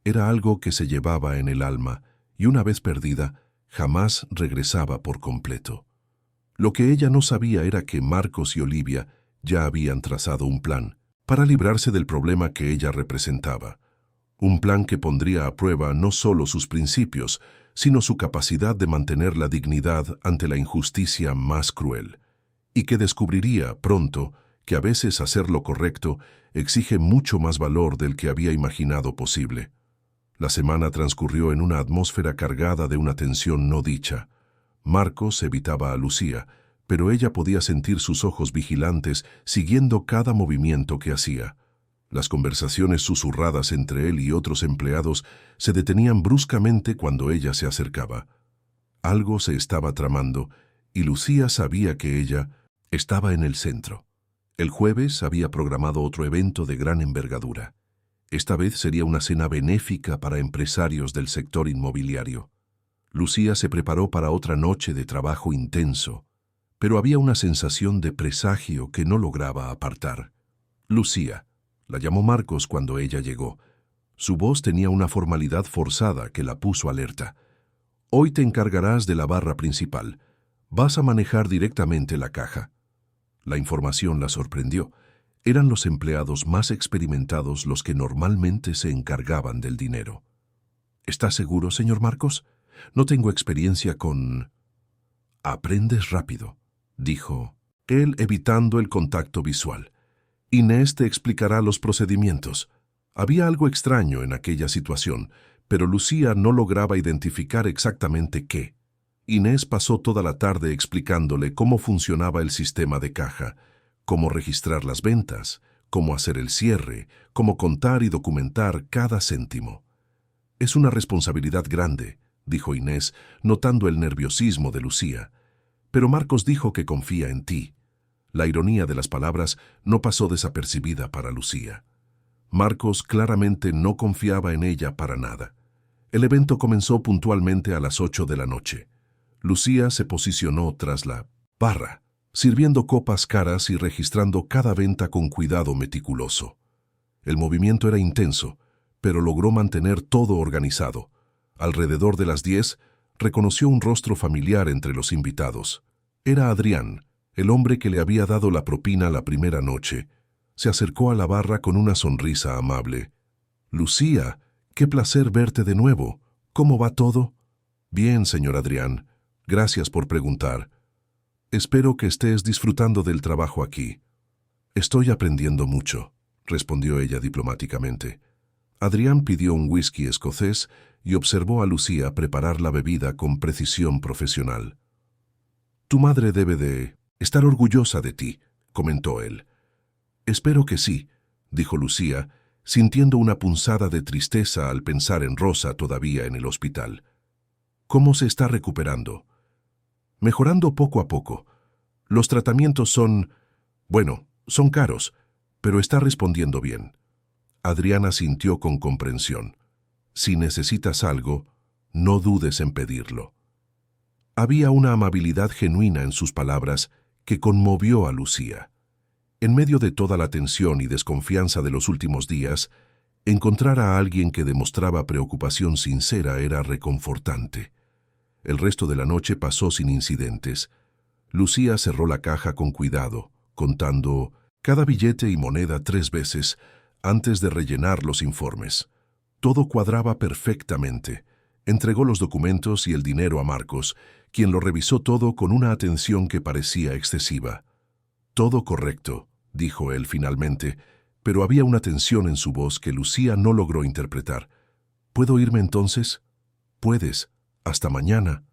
Era algo que se llevaba en el alma y una vez perdida, jamás regresaba por completo. Lo que ella no sabía era que Marcos y Olivia ya habían trazado un plan para librarse del problema que ella representaba. Un plan que pondría a prueba no solo sus principios, sino su capacidad de mantener la dignidad ante la injusticia más cruel, y que descubriría pronto que a veces hacer lo correcto exige mucho más valor del que había imaginado posible. La semana transcurrió en una atmósfera cargada de una tensión no dicha. Marcos evitaba a Lucía, pero ella podía sentir sus ojos vigilantes siguiendo cada movimiento que hacía. Las conversaciones susurradas entre él y otros empleados se detenían bruscamente cuando ella se acercaba. Algo se estaba tramando, y Lucía sabía que ella estaba en el centro. El jueves había programado otro evento de gran envergadura. Esta vez sería una cena benéfica para empresarios del sector inmobiliario. Lucía se preparó para otra noche de trabajo intenso, pero había una sensación de presagio que no lograba apartar. Lucía, la llamó Marcos cuando ella llegó. Su voz tenía una formalidad forzada que la puso alerta. Hoy te encargarás de la barra principal. Vas a manejar directamente la caja. La información la sorprendió. Eran los empleados más experimentados los que normalmente se encargaban del dinero. ¿Estás seguro, señor Marcos? No tengo experiencia con... Aprendes rápido, dijo él, evitando el contacto visual. Inés te explicará los procedimientos. Había algo extraño en aquella situación, pero Lucía no lograba identificar exactamente qué. Inés pasó toda la tarde explicándole cómo funcionaba el sistema de caja, cómo registrar las ventas, cómo hacer el cierre, cómo contar y documentar cada céntimo. Es una responsabilidad grande, dijo Inés, notando el nerviosismo de Lucía. Pero Marcos dijo que confía en ti. La ironía de las palabras no pasó desapercibida para Lucía. Marcos claramente no confiaba en ella para nada. El evento comenzó puntualmente a las 8 de la noche. Lucía se posicionó tras la barra, sirviendo copas caras y registrando cada venta con cuidado meticuloso. El movimiento era intenso, pero logró mantener todo organizado. Alrededor de las 10, reconoció un rostro familiar entre los invitados. Era Adrián, el hombre que le había dado la propina la primera noche. Se acercó a la barra con una sonrisa amable. «Lucía, qué placer verte de nuevo. ¿Cómo va todo?» «Bien, señor Adrián. Gracias por preguntar. Espero que estés disfrutando del trabajo aquí». «Estoy aprendiendo mucho», respondió ella diplomáticamente. Adrián pidió un whisky escocés y observó a Lucía preparar la bebida con precisión profesional. «Tu madre debe de estar orgullosa de ti», comentó él. «Espero que sí», dijo Lucía, sintiendo una punzada de tristeza al pensar en Rosa todavía en el hospital. «¿Cómo se está recuperando?» «Mejorando poco a poco. Los tratamientos son caros, pero está respondiendo bien». Adriana sintió con comprensión. «Si necesitas algo, no dudes en pedirlo». Había una amabilidad genuina en sus palabras que conmovió a Lucía. En medio de toda la tensión y desconfianza de los últimos días, encontrar a alguien que demostraba preocupación sincera era reconfortante. El resto de la noche pasó sin incidentes. Lucía cerró la caja con cuidado, contando cada billete y moneda 3 veces antes de rellenar los informes. Todo cuadraba perfectamente. Entregó los documentos y el dinero a Marcos, quien lo revisó todo con una atención que parecía excesiva. «Todo correcto», dijo él finalmente, pero había una tensión en su voz que Lucía no logró interpretar. «¿Puedo irme entonces?» «Puedes. Hasta mañana».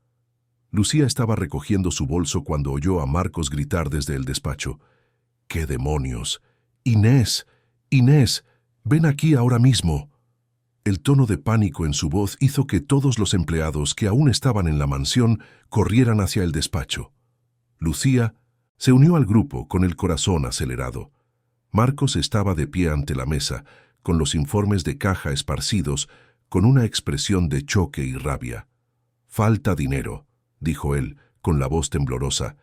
Lucía estaba recogiendo su bolso cuando oyó a Marcos gritar desde el despacho. «¡Qué demonios! ¡Inés! ¡Inés! ¡Ven aquí ahora mismo!». El tono de pánico en su voz hizo que todos los empleados que aún estaban en la mansión corrieran hacia el despacho. Lucía se unió al grupo con el corazón acelerado. Marcos estaba de pie ante la mesa, con los informes de caja esparcidos, con una expresión de choque y rabia. «Falta dinero», dijo él, con la voz temblorosa.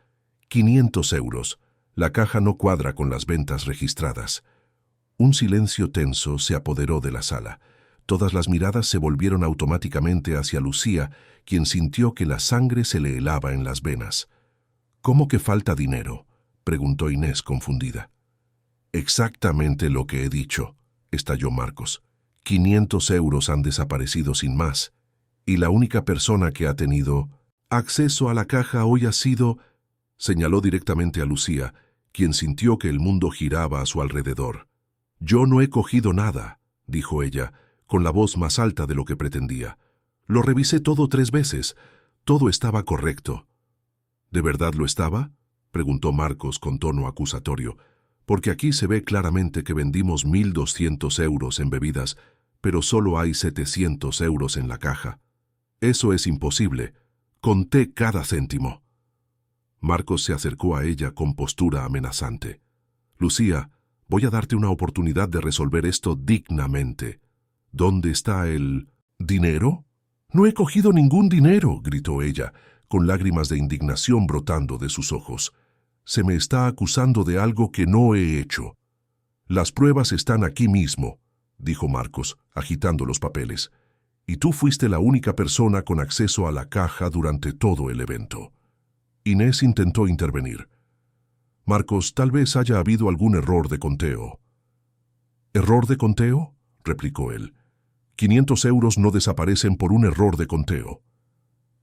«500 euros. La caja no cuadra con las ventas registradas». Un silencio tenso se apoderó de la sala. Todas las miradas se volvieron automáticamente hacia Lucía, quien sintió que la sangre se le helaba en las venas. «¿Cómo que falta dinero?», preguntó Inés confundida. «Exactamente lo que he dicho», estalló Marcos. 500 euros han desaparecido sin más, y la única persona que ha tenido acceso a la caja hoy ha sido...», señaló directamente a Lucía, quien sintió que el mundo giraba a su alrededor. «Yo no he cogido nada», dijo ella, con la voz más alta de lo que pretendía. «Lo revisé todo 3 veces. Todo estaba correcto». «¿De verdad lo estaba?», preguntó Marcos con tono acusatorio. «Porque aquí se ve claramente que vendimos 1.200 euros en bebidas, pero solo hay 700 euros en la caja». «Eso es imposible», Conté cada céntimo. Marcos se acercó a ella con postura amenazante. Lucía, voy a darte una oportunidad de resolver esto dignamente. ¿Dónde está el dinero? No he cogido ningún dinero, gritó ella, con lágrimas de indignación brotando de sus ojos. Se me está acusando de algo que no he hecho. Las pruebas están aquí mismo, dijo Marcos, agitando los papeles. Y tú fuiste la única persona con acceso a la caja durante todo el evento. Inés intentó intervenir. Marcos, tal vez haya habido algún error de conteo. ¿Error de conteo?, replicó él. 500 euros no desaparecen por un error de conteo.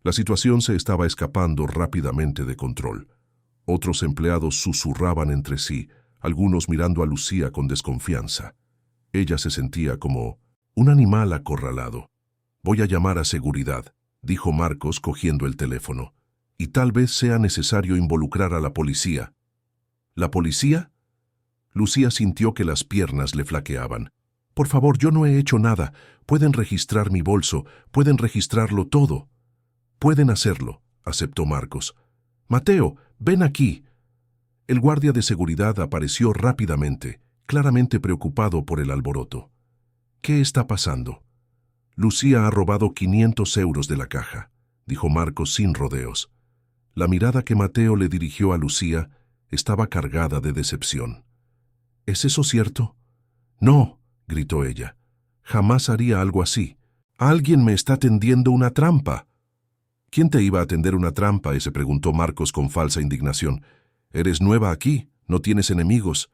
La situación se estaba escapando rápidamente de control. Otros empleados susurraban entre sí, algunos mirando a Lucía con desconfianza. Ella se sentía como un animal acorralado. Voy a llamar a seguridad, dijo Marcos cogiendo el teléfono. Y tal vez sea necesario involucrar a la policía. ¿La policía? Lucía sintió que las piernas le flaqueaban. Por favor, yo no he hecho nada. Pueden registrar mi bolso, pueden registrarlo todo. Pueden hacerlo, aceptó Marcos. Mateo, ven aquí. El guardia de seguridad apareció rápidamente, claramente preocupado por el alboroto. ¿Qué está pasando? Lucía ha robado 500 euros de la caja, dijo Marcos sin rodeos. La mirada que Mateo le dirigió a Lucía estaba cargada de decepción. ¿Es eso cierto? No, gritó ella. Jamás haría algo así. Alguien me está tendiendo una trampa. ¿Quién te iba a tender una trampa?, se preguntó Marcos con falsa indignación. Eres nueva aquí, no tienes enemigos.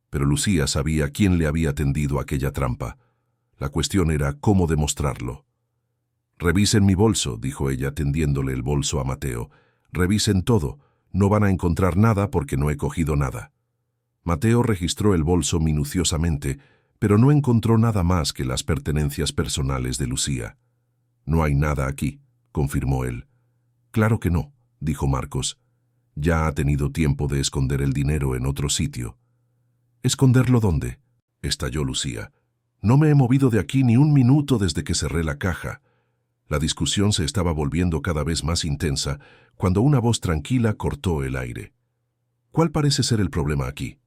Pero Lucía sabía quién le había tendido aquella trampa. La cuestión era cómo demostrarlo. Revisen mi bolso, dijo ella tendiéndole el bolso a Mateo. Revisen todo, no van a encontrar nada porque no he cogido nada. Mateo registró el bolso minuciosamente, pero no encontró nada más que las pertenencias personales de Lucía. No hay nada aquí, confirmó él. Claro que no, dijo Marcos. Ya ha tenido tiempo de esconder el dinero en otro sitio. ¿Esconderlo dónde?, estalló Lucía. No me he movido de aquí ni un minuto desde que cerré la caja. La discusión se estaba volviendo cada vez más intensa cuando una voz tranquila cortó el aire. ¿Cuál parece ser el problema aquí?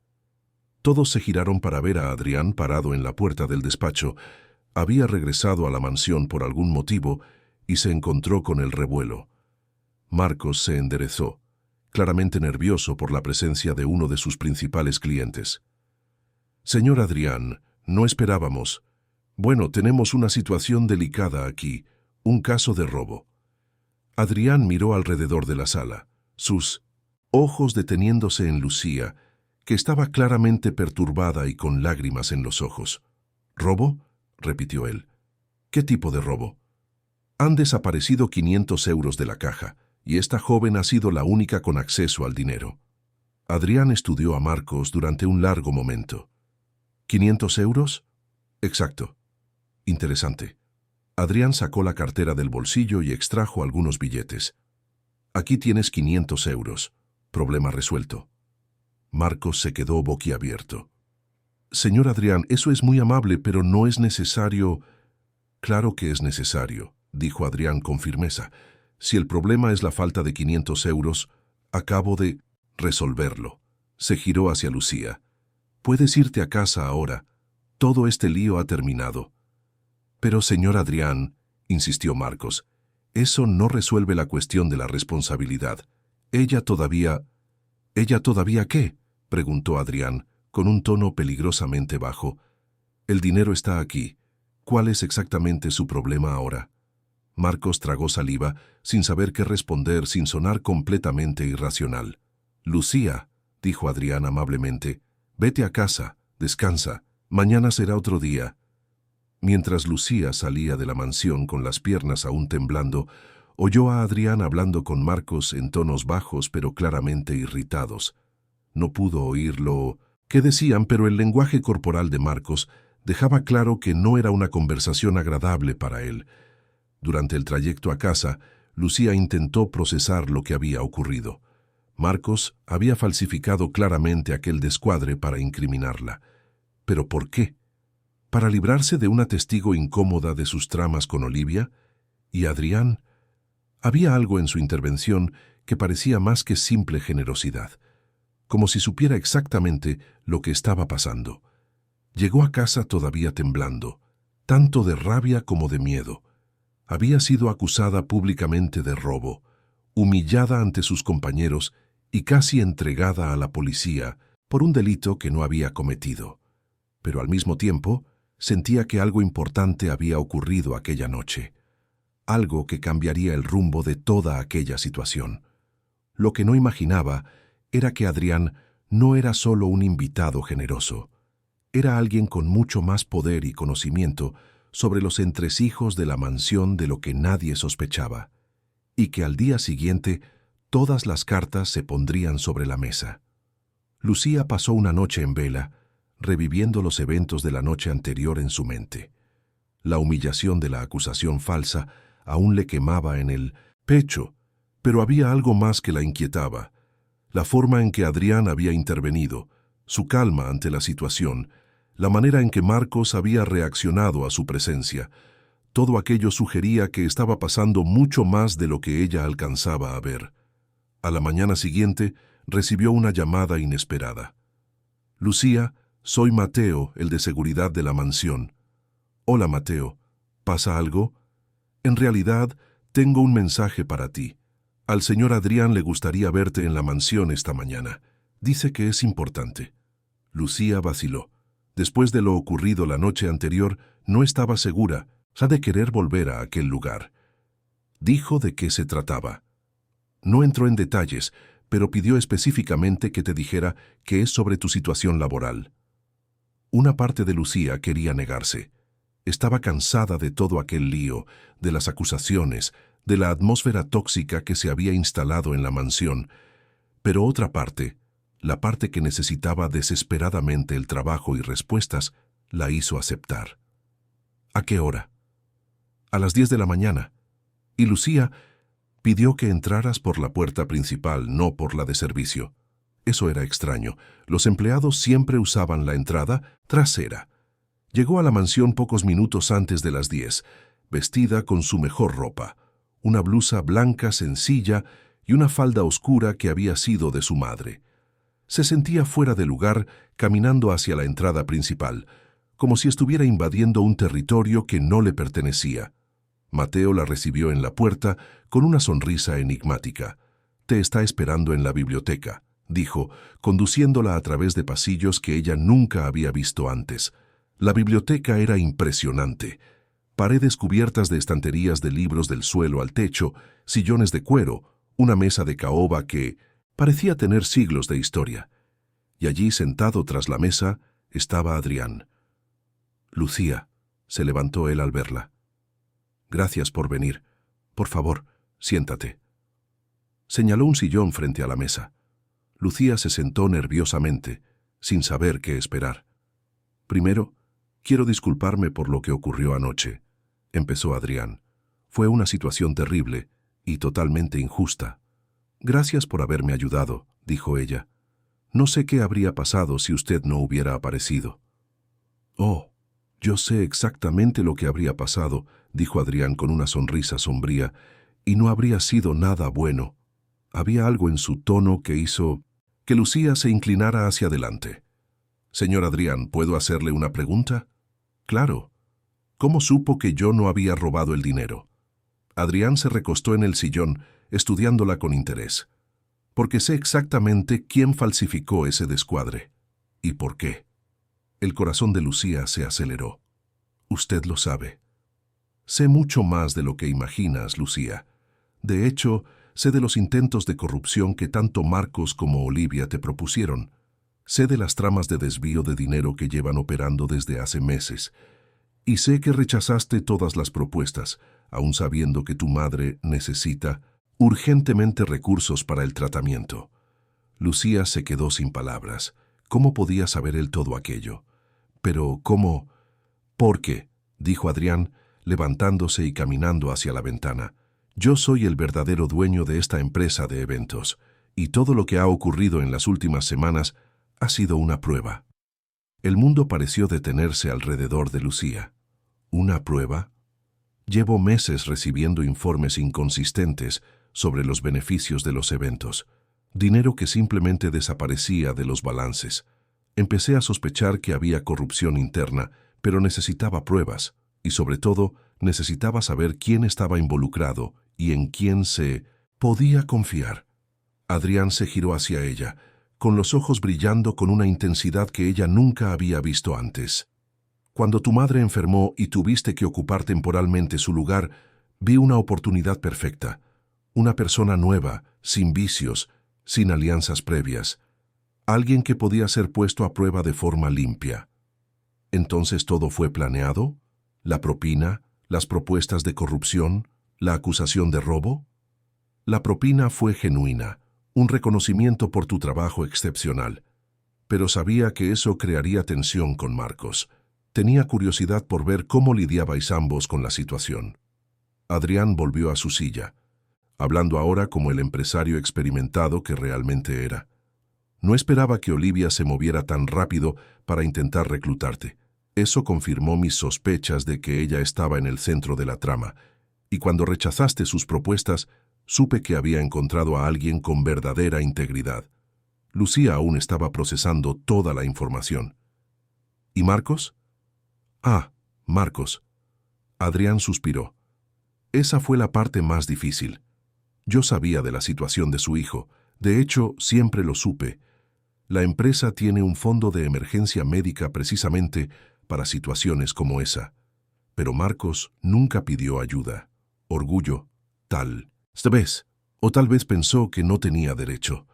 Todos se giraron para ver a Adrián parado en la puerta del despacho. Había regresado a la mansión por algún motivo y se encontró con el revuelo. Marcos se enderezó, claramente nervioso por la presencia de uno de sus principales clientes. Señor Adrián, no esperábamos. Bueno, tenemos una situación delicada aquí. Un caso de robo. Adrián miró alrededor de la sala, sus ojos deteniéndose en Lucía, que estaba claramente perturbada y con lágrimas en los ojos. ¿Robo?, repitió él. ¿Qué tipo de robo? Han desaparecido 500 euros de la caja, y esta joven ha sido la única con acceso al dinero. Adrián estudió a Marcos durante un largo momento. ¿500 euros? Exacto. Interesante. Adrián sacó la cartera del bolsillo y extrajo algunos billetes. Aquí tienes 500 euros. Problema resuelto. Marcos se quedó boquiabierto. Señor Adrián, eso es muy amable, pero no es necesario. Claro que es necesario, dijo Adrián con firmeza. Si el problema es la falta de 500 euros, acabo de resolverlo. Se giró hacia Lucía. Puedes irte a casa ahora. Todo este lío ha terminado. Pero, señor Adrián, insistió Marcos, eso no resuelve la cuestión de la responsabilidad. ¿Ella todavía qué?, preguntó Adrián, con un tono peligrosamente bajo. El dinero está aquí. ¿Cuál es exactamente su problema ahora? Marcos tragó saliva, sin saber qué responder, sin sonar completamente irracional. Lucía, dijo Adrián amablemente, vete a casa, descansa, mañana será otro día. Mientras Lucía salía de la mansión con las piernas aún temblando, oyó a Adrián hablando con Marcos en tonos bajos pero claramente irritados. No pudo oír lo que decían, pero el lenguaje corporal de Marcos dejaba claro que no era una conversación agradable para él. Durante el trayecto a casa, Lucía intentó procesar lo que había ocurrido. Marcos había falsificado claramente aquel descuadre para incriminarla. ¿Pero por qué? ¿Para librarse de una testigo incómoda de sus tramas con Olivia? ¿Y Adrián? Había algo en su intervención que parecía más que simple generosidad, como si supiera exactamente lo que estaba pasando. Llegó a casa todavía temblando, tanto de rabia como de miedo. Había sido acusada públicamente de robo, humillada ante sus compañeros y casi entregada a la policía por un delito que no había cometido. Pero al mismo tiempo, sentía que algo importante había ocurrido aquella noche, algo que cambiaría el rumbo de toda aquella situación. Lo que no imaginaba era que Adrián no era solo un invitado generoso, era alguien con mucho más poder y conocimiento sobre los entresijos de la mansión de lo que nadie sospechaba, y que al día siguiente todas las cartas se pondrían sobre la mesa. Lucía pasó una noche en vela, reviviendo los eventos de la noche anterior en su mente. La humillación de la acusación falsa aún le quemaba en el pecho, pero había algo más que la inquietaba: la forma en que Adrián había intervenido, su calma ante la situación, la manera en que Marcos había reaccionado a su presencia. Todo aquello sugería que estaba pasando mucho más de lo que ella alcanzaba a ver. A la mañana siguiente recibió una llamada inesperada. «Lucía, soy Mateo, el de seguridad de la mansión». «Hola, Mateo. ¿Pasa algo?» «En realidad, tengo un mensaje para ti. Al señor Adrián le gustaría verte en la mansión esta mañana. Dice que es importante». Lucía vaciló. Después de lo ocurrido la noche anterior, no estaba segura de querer volver a aquel lugar. Dijo de qué se trataba. No entró en detalles, pero pidió específicamente que te dijera que es sobre tu situación laboral. Una parte de Lucía quería negarse. Estaba cansada de todo aquel lío, de las acusaciones, de la atmósfera tóxica que se había instalado en la mansión. Pero otra parte, la parte que necesitaba desesperadamente el trabajo y respuestas, la hizo aceptar. ¿A qué hora? A las 10 de la mañana. Y Lucía pidió que entraras por la puerta principal, no por la de servicio. Eso era extraño. Los empleados siempre usaban la entrada trasera. Llegó a la mansión pocos minutos antes de las 10, vestida con su mejor ropa, una blusa blanca sencilla y una falda oscura que había sido de su madre. Se sentía fuera de lugar caminando hacia la entrada principal, como si estuviera invadiendo un territorio que no le pertenecía. Mateo la recibió en la puerta con una sonrisa enigmática. «Te está esperando en la biblioteca», dijo, conduciéndola a través de pasillos que ella nunca había visto antes. La biblioteca era impresionante. Paredes cubiertas de estanterías de libros del suelo al techo, sillones de cuero, una mesa de caoba que parecía tener siglos de historia. Y allí, sentado tras la mesa, estaba Adrián. «Lucía», se levantó él al verla. «Gracias por venir. Por favor, siéntate». Señaló un sillón frente a la mesa. Lucía se sentó nerviosamente, sin saber qué esperar. «Primero, quiero disculparme por lo que ocurrió anoche», empezó Adrián. «Fue una situación terrible y totalmente injusta». «Gracias por haberme ayudado», dijo ella. «No sé qué habría pasado si usted no hubiera aparecido». «Oh, yo sé exactamente lo que habría pasado», dijo Adrián con una sonrisa sombría, «y no habría sido nada bueno». Había algo en su tono que hizo que Lucía se inclinara hacia adelante. «Señor Adrián, ¿puedo hacerle una pregunta?» «Claro. ¿Cómo supo que yo no había robado el dinero?» Adrián se recostó en el sillón, estudiándola con interés. «Porque sé exactamente quién falsificó ese descuadre. ¿Y por qué?» El corazón de Lucía se aceleró. «Usted lo sabe». «Sé mucho más de lo que imaginas, Lucía. De hecho, sé de los intentos de corrupción que tanto Marcos como Olivia te propusieron. Sé de las tramas de desvío de dinero que llevan operando desde hace meses. Y sé que rechazaste todas las propuestas, aun sabiendo que tu madre necesita urgentemente recursos para el tratamiento». Lucía se quedó sin palabras. ¿Cómo podía saber él todo aquello? Pero, ¿cómo? «¿Por qué?», dijo Adrián, levantándose y caminando hacia la ventana. «Yo soy el verdadero dueño de esta empresa de eventos, y todo lo que ha ocurrido en las últimas semanas ha sido una prueba». El mundo pareció detenerse alrededor de Lucía. ¿Una prueba? Llevo meses recibiendo informes inconsistentes sobre los beneficios de los eventos. Dinero que simplemente desaparecía de los balances. Empecé a sospechar que había corrupción interna, pero necesitaba pruebas, y sobre todo, necesitaba saber quién estaba involucrado y en quién se podía confiar. Adrián se giró hacia ella, con los ojos brillando con una intensidad que ella nunca había visto antes. Cuando tu madre enfermó y tuviste que ocupar temporalmente su lugar, vi una oportunidad perfecta. Una persona nueva, sin vicios, sin alianzas previas. Alguien que podía ser puesto a prueba de forma limpia. ¿Entonces todo fue planeado? ¿La propina? ¿Las propuestas de corrupción? ¿La acusación de robo? La propina fue genuina, un reconocimiento por tu trabajo excepcional. Pero sabía que eso crearía tensión con Marcos. Tenía curiosidad por ver cómo lidiabais ambos con la situación. Adrián volvió a su silla, hablando ahora como el empresario experimentado que realmente era. No esperaba que Olivia se moviera tan rápido para intentar reclutarte. Eso confirmó mis sospechas de que ella estaba en el centro de la trama, y cuando rechazaste sus propuestas, supe que había encontrado a alguien con verdadera integridad. Lucía aún estaba procesando toda la información. ¿Y Marcos? Marcos. Adrián suspiró. Esa fue la parte más difícil. Yo sabía de la situación de su hijo. De hecho, siempre lo supe. La empresa tiene un fondo de emergencia médica precisamente para situaciones como esa. Pero Marcos nunca pidió ayuda. Orgullo, tal vez. O tal vez pensó que no tenía derecho.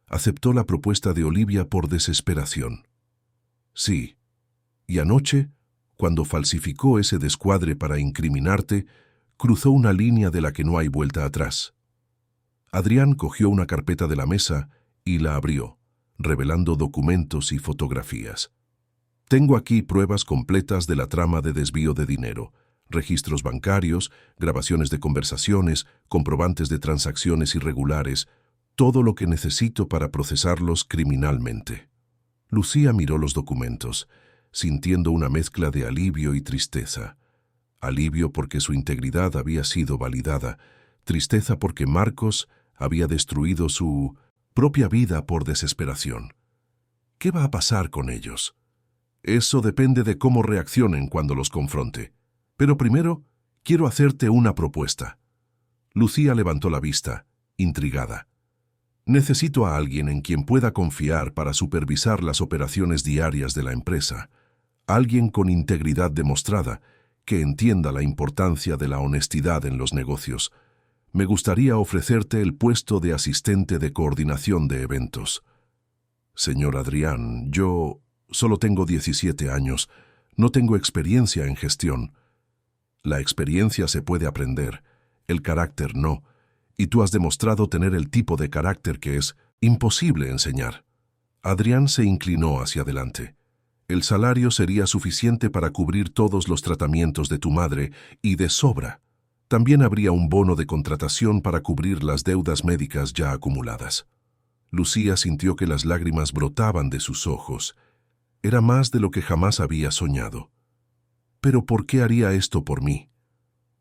Aceptó la propuesta de Olivia por desesperación. Sí. Y anoche, cuando falsificó ese descuadre para incriminarte, cruzó una línea de la que no hay vuelta atrás. Adrián cogió una carpeta de la mesa y la abrió, revelando documentos y fotografías. Tengo aquí pruebas completas de la trama de desvío de dinero, registros bancarios, grabaciones de conversaciones, comprobantes de transacciones irregulares, todo lo que necesito para procesarlos criminalmente. Lucía miró los documentos, sintiendo una mezcla de alivio y tristeza. Alivio porque su integridad había sido validada, tristeza porque Marcos había destruido su propia vida por desesperación. ¿Qué va a pasar con ellos? Eso depende de cómo reaccionen cuando los confronte. Pero primero, quiero hacerte una propuesta. Lucía levantó la vista, intrigada. Necesito a alguien en quien pueda confiar para supervisar las operaciones diarias de la empresa. Alguien con integridad demostrada, que entienda la importancia de la honestidad en los negocios. Me gustaría ofrecerte el puesto de asistente de coordinación de eventos. Señor Adrián, yo solo tengo 17 años. No tengo experiencia en gestión. La experiencia se puede aprender, el carácter no, y tú has demostrado tener el tipo de carácter que es imposible enseñar. Adrián se inclinó hacia adelante. El salario sería suficiente para cubrir todos los tratamientos de tu madre y de sobra. También habría un bono de contratación para cubrir las deudas médicas ya acumuladas. Lucía sintió que las lágrimas brotaban de sus ojos. Era más de lo que jamás había soñado. ¿Pero por qué haría esto por mí?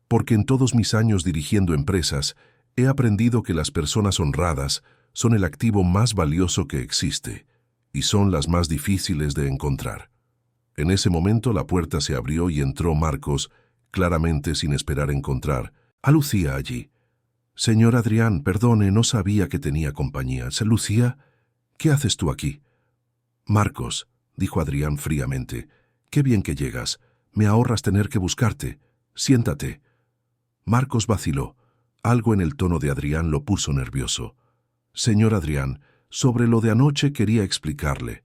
Porque en todos mis años dirigiendo empresas, he aprendido que las personas honradas son el activo más valioso que existe, y son las más difíciles de encontrar. En ese momento la puerta se abrió y entró Marcos, claramente sin esperar encontrar a Lucía allí. Señor Adrián, perdone, no sabía que tenía compañía. Lucía, ¿qué haces tú aquí? Marcos, dijo Adrián fríamente, qué bien que llegas. Me ahorras tener que buscarte. Siéntate. Marcos vaciló. Algo en el tono de Adrián lo puso nervioso. Señor Adrián, sobre lo de anoche quería explicarle.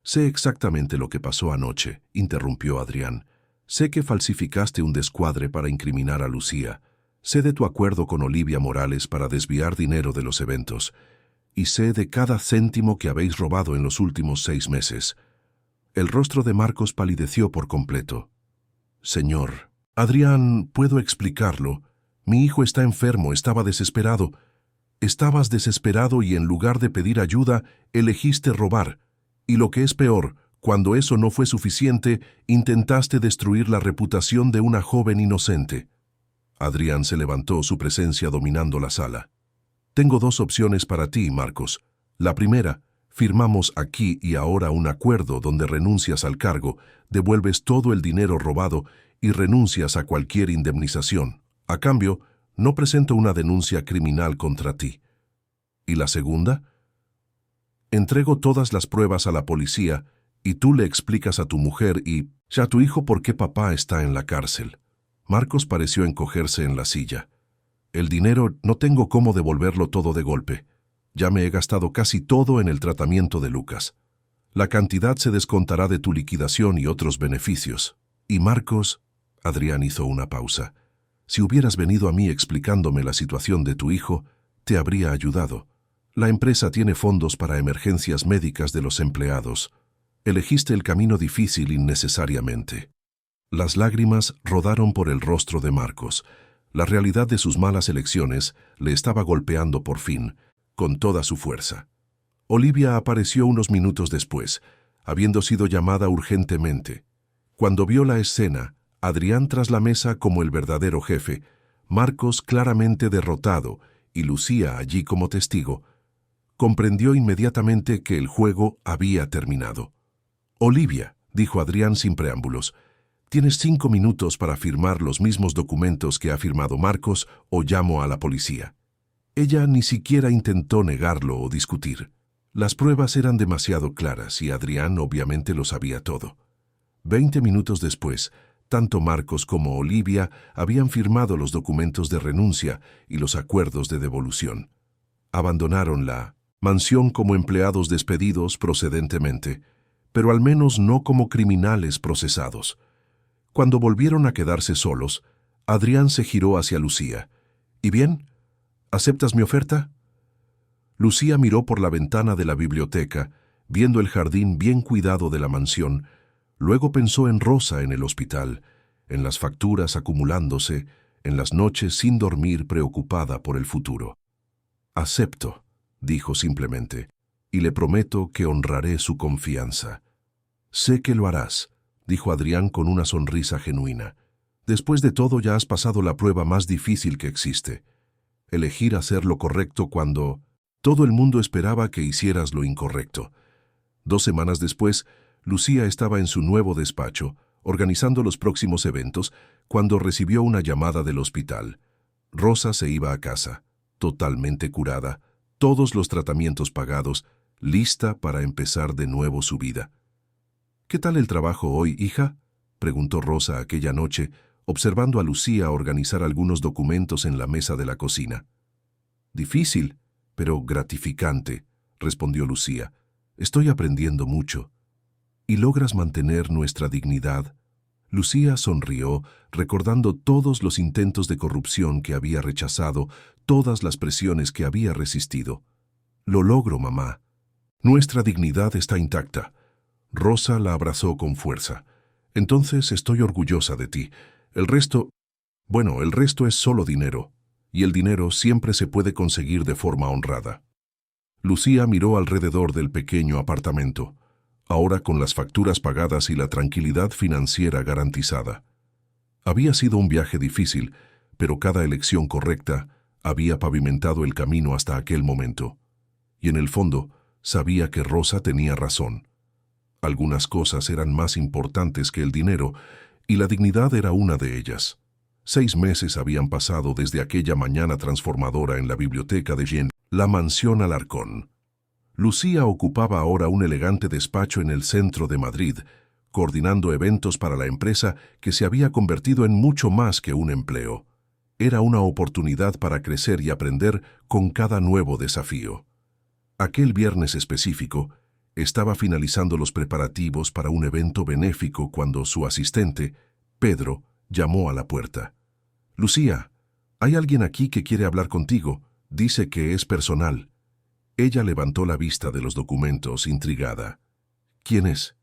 Sé exactamente lo que pasó anoche, interrumpió Adrián. Sé que falsificaste un descuadre para incriminar a Lucía. Sé de tu acuerdo con Olivia Morales para desviar dinero de los eventos. Y sé de cada céntimo que habéis robado en los últimos 6 meses. El rostro de Marcos palideció por completo. Señor, Adrián, puedo explicarlo. Mi hijo está enfermo, estaba desesperado. Estabas desesperado y en lugar de pedir ayuda, elegiste robar. Y lo que es peor, Cuando eso no fue suficiente, intentaste destruir la reputación de una joven inocente. Adrián se levantó, su presencia dominando la sala. Tengo dos opciones para ti, Marcos. La primera, firmamos aquí y ahora un acuerdo donde renuncias al cargo, devuelves todo el dinero robado y renuncias a cualquier indemnización. A cambio, no presento una denuncia criminal contra ti. ¿Y la segunda? Entrego todas las pruebas a la policía y tú le explicas a tu mujer y a tu hijo por qué papá está en la cárcel. Marcos pareció encogerse en la silla. El dinero no tengo cómo devolverlo todo de golpe. Ya me he gastado casi todo en el tratamiento de Lucas. La cantidad se descontará de tu liquidación y otros beneficios. Y Marcos, Adrián hizo una pausa. Si hubieras venido a mí explicándome la situación de tu hijo, te habría ayudado. La empresa tiene fondos para emergencias médicas de los empleados. Elegiste el camino difícil innecesariamente. Las lágrimas rodaron por el rostro de Marcos. La realidad de sus malas elecciones le estaba golpeando por fin, con toda su fuerza. Olivia apareció unos minutos después, habiendo sido llamada urgentemente. Cuando vio la escena, Adrián tras la mesa como el verdadero jefe, Marcos claramente derrotado y Lucía allí como testigo, comprendió inmediatamente que el juego había terminado. «Olivia», dijo Adrián sin preámbulos, «tienes 5 minutos para firmar los mismos documentos que ha firmado Marcos o llamo a la policía». Ella ni siquiera intentó negarlo o discutir. Las pruebas eran demasiado claras y Adrián obviamente lo sabía todo. 20 minutos después, tanto Marcos como Olivia habían firmado los documentos de renuncia y los acuerdos de devolución. Abandonaron la mansión como empleados despedidos procedentemente, pero al menos no como criminales procesados. Cuando volvieron a quedarse solos, Adrián se giró hacia Lucía. «¿Y bien? ¿Aceptas mi oferta?» Lucía miró por la ventana de la biblioteca, viendo el jardín bien cuidado de la mansión. Luego pensó en Rosa en el hospital, en las facturas acumulándose, en las noches sin dormir preocupada por el futuro. «Acepto», dijo simplemente, «y le prometo que honraré su confianza». «Sé que lo harás», dijo Adrián con una sonrisa genuina. «Después de todo ya has pasado la prueba más difícil que existe. Elegir hacer lo correcto cuando todo el mundo esperaba que hicieras lo incorrecto». 2 semanas después, Lucía estaba en su nuevo despacho, organizando los próximos eventos, cuando recibió una llamada del hospital. Rosa se iba a casa, totalmente curada, todos los tratamientos pagados, lista para empezar de nuevo su vida. «¿Qué tal el trabajo hoy, hija?», preguntó Rosa aquella noche, observando a Lucía organizar algunos documentos en la mesa de la cocina. «Difícil, pero gratificante», respondió Lucía. «Estoy aprendiendo mucho». «¿Y logras mantener nuestra dignidad?». Lucía sonrió, recordando todos los intentos de corrupción que había rechazado, todas las presiones que había resistido. «Lo logro, mamá. Nuestra dignidad está intacta». Rosa la abrazó con fuerza. «Entonces estoy orgullosa de ti. El resto es solo dinero, y el dinero siempre se puede conseguir de forma honrada». Lucía miró alrededor del pequeño apartamento, ahora con las facturas pagadas y la tranquilidad financiera garantizada. Había sido un viaje difícil, pero cada elección correcta había pavimentado el camino hasta aquel momento. Y en el fondo, sabía que Rosa tenía razón. Algunas cosas eran más importantes que el dinero, y la dignidad era una de ellas. 6 meses habían pasado desde aquella mañana transformadora en la biblioteca de Jean, la mansión Alarcón. Lucía ocupaba ahora un elegante despacho en el centro de Madrid, coordinando eventos para la empresa que se había convertido en mucho más que un empleo. Era una oportunidad para crecer y aprender con cada nuevo desafío. Aquel viernes específico, estaba finalizando los preparativos para un evento benéfico cuando su asistente, Pedro, llamó a la puerta. «Lucía, hay alguien aquí que quiere hablar contigo. Dice que es personal». Ella levantó la vista de los documentos, intrigada. «¿Quién es?»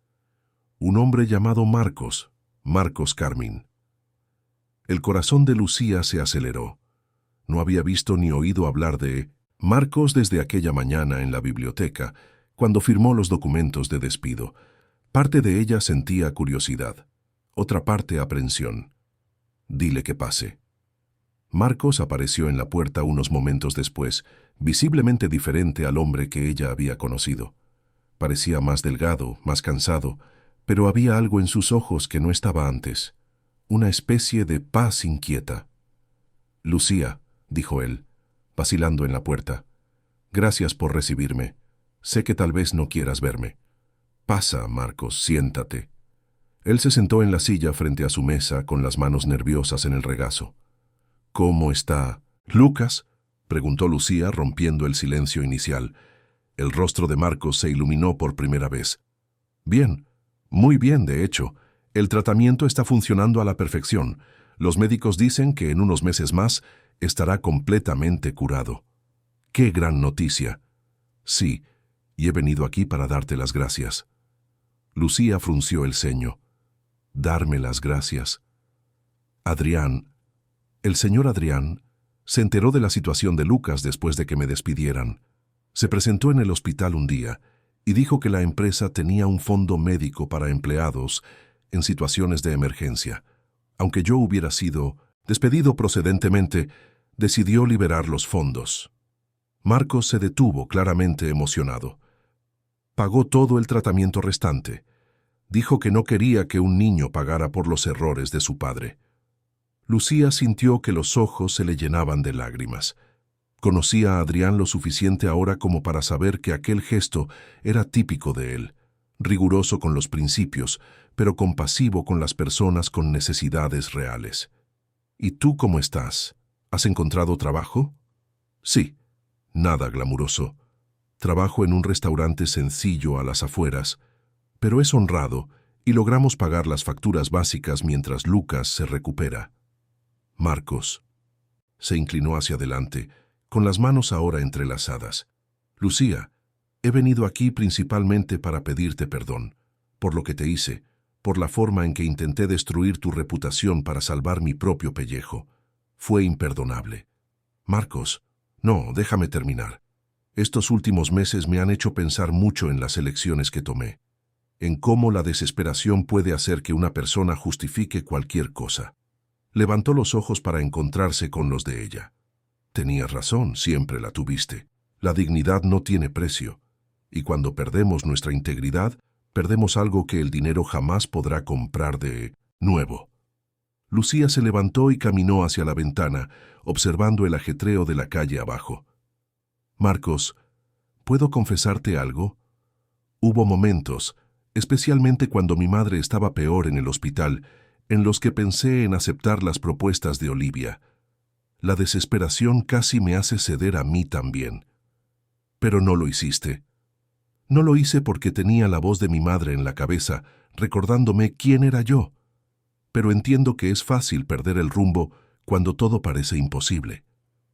«Un hombre llamado Marcos Carmín». El corazón de Lucía se aceleró. No había visto ni oído hablar de Marcos desde aquella mañana en la biblioteca, cuando firmó los documentos de despido. Parte de ella sentía curiosidad, otra parte aprensión. Dile que pase. Marcos apareció en la puerta unos momentos después, visiblemente diferente al hombre que ella había conocido. Parecía más delgado, más cansado, pero había algo en sus ojos que no estaba antes, una especie de paz inquieta. «Lucía», dijo él, vacilando en la puerta, «gracias por recibirme. Sé que tal vez no quieras verme». «Pasa, Marcos, siéntate». Él se sentó en la silla frente a su mesa con las manos nerviosas en el regazo. «¿Cómo está Lucas?», preguntó Lucía, rompiendo el silencio inicial. El rostro de Marcos se iluminó por primera vez. «Bien, muy bien, de hecho. El tratamiento está funcionando a la perfección. Los médicos dicen que en unos meses más estará completamente curado». «¡Qué gran noticia!». «Sí, y he venido aquí para darte las gracias». Lucía frunció el ceño. «¿Darme las gracias?». Adrián, el señor Adrián, se enteró de la situación de Lucas después de que me despidieran. Se presentó en el hospital un día y dijo que la empresa tenía un fondo médico para empleados en situaciones de emergencia. Aunque yo hubiera sido despedido procedentemente, decidió liberar los fondos. Marcos se detuvo, claramente emocionado. Pagó todo el tratamiento restante. Dijo que no quería que un niño pagara por los errores de su padre. Lucía sintió que los ojos se le llenaban de lágrimas. Conocía a Adrián lo suficiente ahora como para saber que aquel gesto era típico de él, riguroso con los principios, pero compasivo con las personas con necesidades reales. «¿Y tú cómo estás? ¿Has encontrado trabajo?». «Sí, nada glamuroso. Trabajo en un restaurante sencillo a las afueras, pero es honrado y logramos pagar las facturas básicas mientras Lucas se recupera». Marcos se inclinó hacia adelante, con las manos ahora entrelazadas. «Lucía, he venido aquí principalmente para pedirte perdón, por lo que te hice, por la forma en que intenté destruir tu reputación para salvar mi propio pellejo. Fue imperdonable». «Marcos, no, déjame terminar. Estos últimos meses me han hecho pensar mucho en las elecciones que tomé, en cómo la desesperación puede hacer que una persona justifique cualquier cosa». Levantó los ojos para encontrarse con los de ella. «Tenías razón, siempre la tuviste. La dignidad no tiene precio, y cuando perdemos nuestra integridad, perdemos algo que el dinero jamás podrá comprar de nuevo». Lucía se levantó y caminó hacia la ventana, observando el ajetreo de la calle abajo. «Marcos, ¿puedo confesarte algo? Hubo momentos, especialmente cuando mi madre estaba peor en el hospital, en los que pensé en aceptar las propuestas de Olivia. La desesperación casi me hace ceder a mí también. Pero no lo hiciste. No lo hice porque tenía la voz de mi madre en la cabeza, recordándome quién era yo. Pero entiendo que es fácil perder el rumbo cuando todo parece imposible».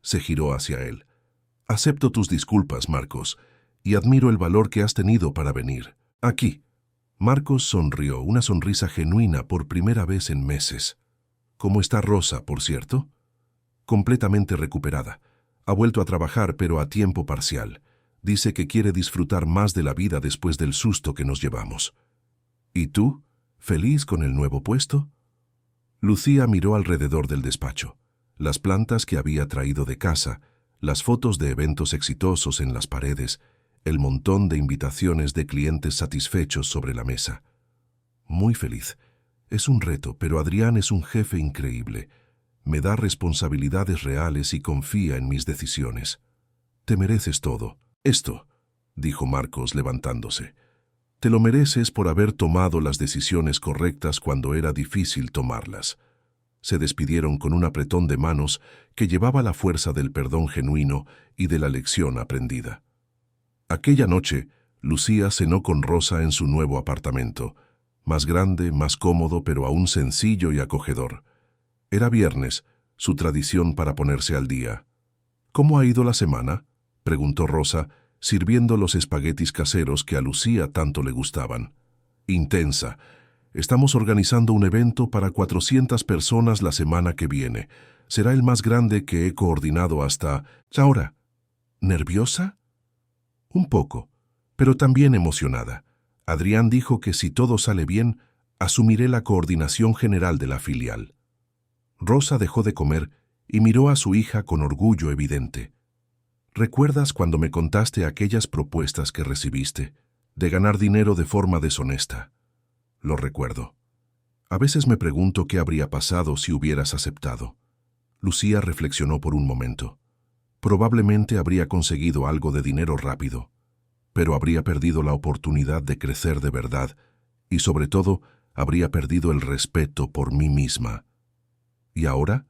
Se giró hacia él. «Acepto tus disculpas, Marcos, y admiro el valor que has tenido para venir aquí». Marcos sonrió, una sonrisa genuina por primera vez en meses. «¿Cómo está Rosa, por cierto?». «Completamente recuperada. Ha vuelto a trabajar, pero a tiempo parcial. Dice que quiere disfrutar más de la vida después del susto que nos llevamos». «¿Y tú? ¿Feliz con el nuevo puesto?». Lucía miró alrededor del despacho. Las plantas que había traído de casa, las fotos de eventos exitosos en las paredes, el montón de invitaciones de clientes satisfechos sobre la mesa. «Muy feliz. Es un reto, pero Adrián es un jefe increíble. Me da responsabilidades reales y confía en mis decisiones. Te mereces todo. Esto», dijo Marcos levantándose. «Te lo mereces por haber tomado las decisiones correctas cuando era difícil tomarlas». Se despidieron con un apretón de manos que llevaba la fuerza del perdón genuino y de la lección aprendida. Aquella noche, Lucía cenó con Rosa en su nuevo apartamento, más grande, más cómodo, pero aún sencillo y acogedor. Era viernes, su tradición para ponerse al día. «¿Cómo ha ido la semana?», preguntó Rosa, sirviendo los espaguetis caseros que a Lucía tanto le gustaban. «Intensa. Estamos organizando un evento para 400 personas la semana que viene. Será el más grande que he coordinado hasta ahora». «¿Nerviosa?». «Un poco, pero también emocionada. Adrián dijo que si todo sale bien, asumiré la coordinación general de la filial. Rosa dejó de comer y miró a su hija con orgullo evidente. ¿Recuerdas cuando me contaste aquellas propuestas que recibiste, de ganar dinero de forma deshonesta? Lo recuerdo. A veces me pregunto qué habría pasado si hubieras aceptado. Lucía reflexionó por un momento. Probablemente habría conseguido algo de dinero rápido, pero habría perdido la oportunidad de crecer de verdad y, sobre todo, habría perdido el respeto por mí misma. ¿Y ahora?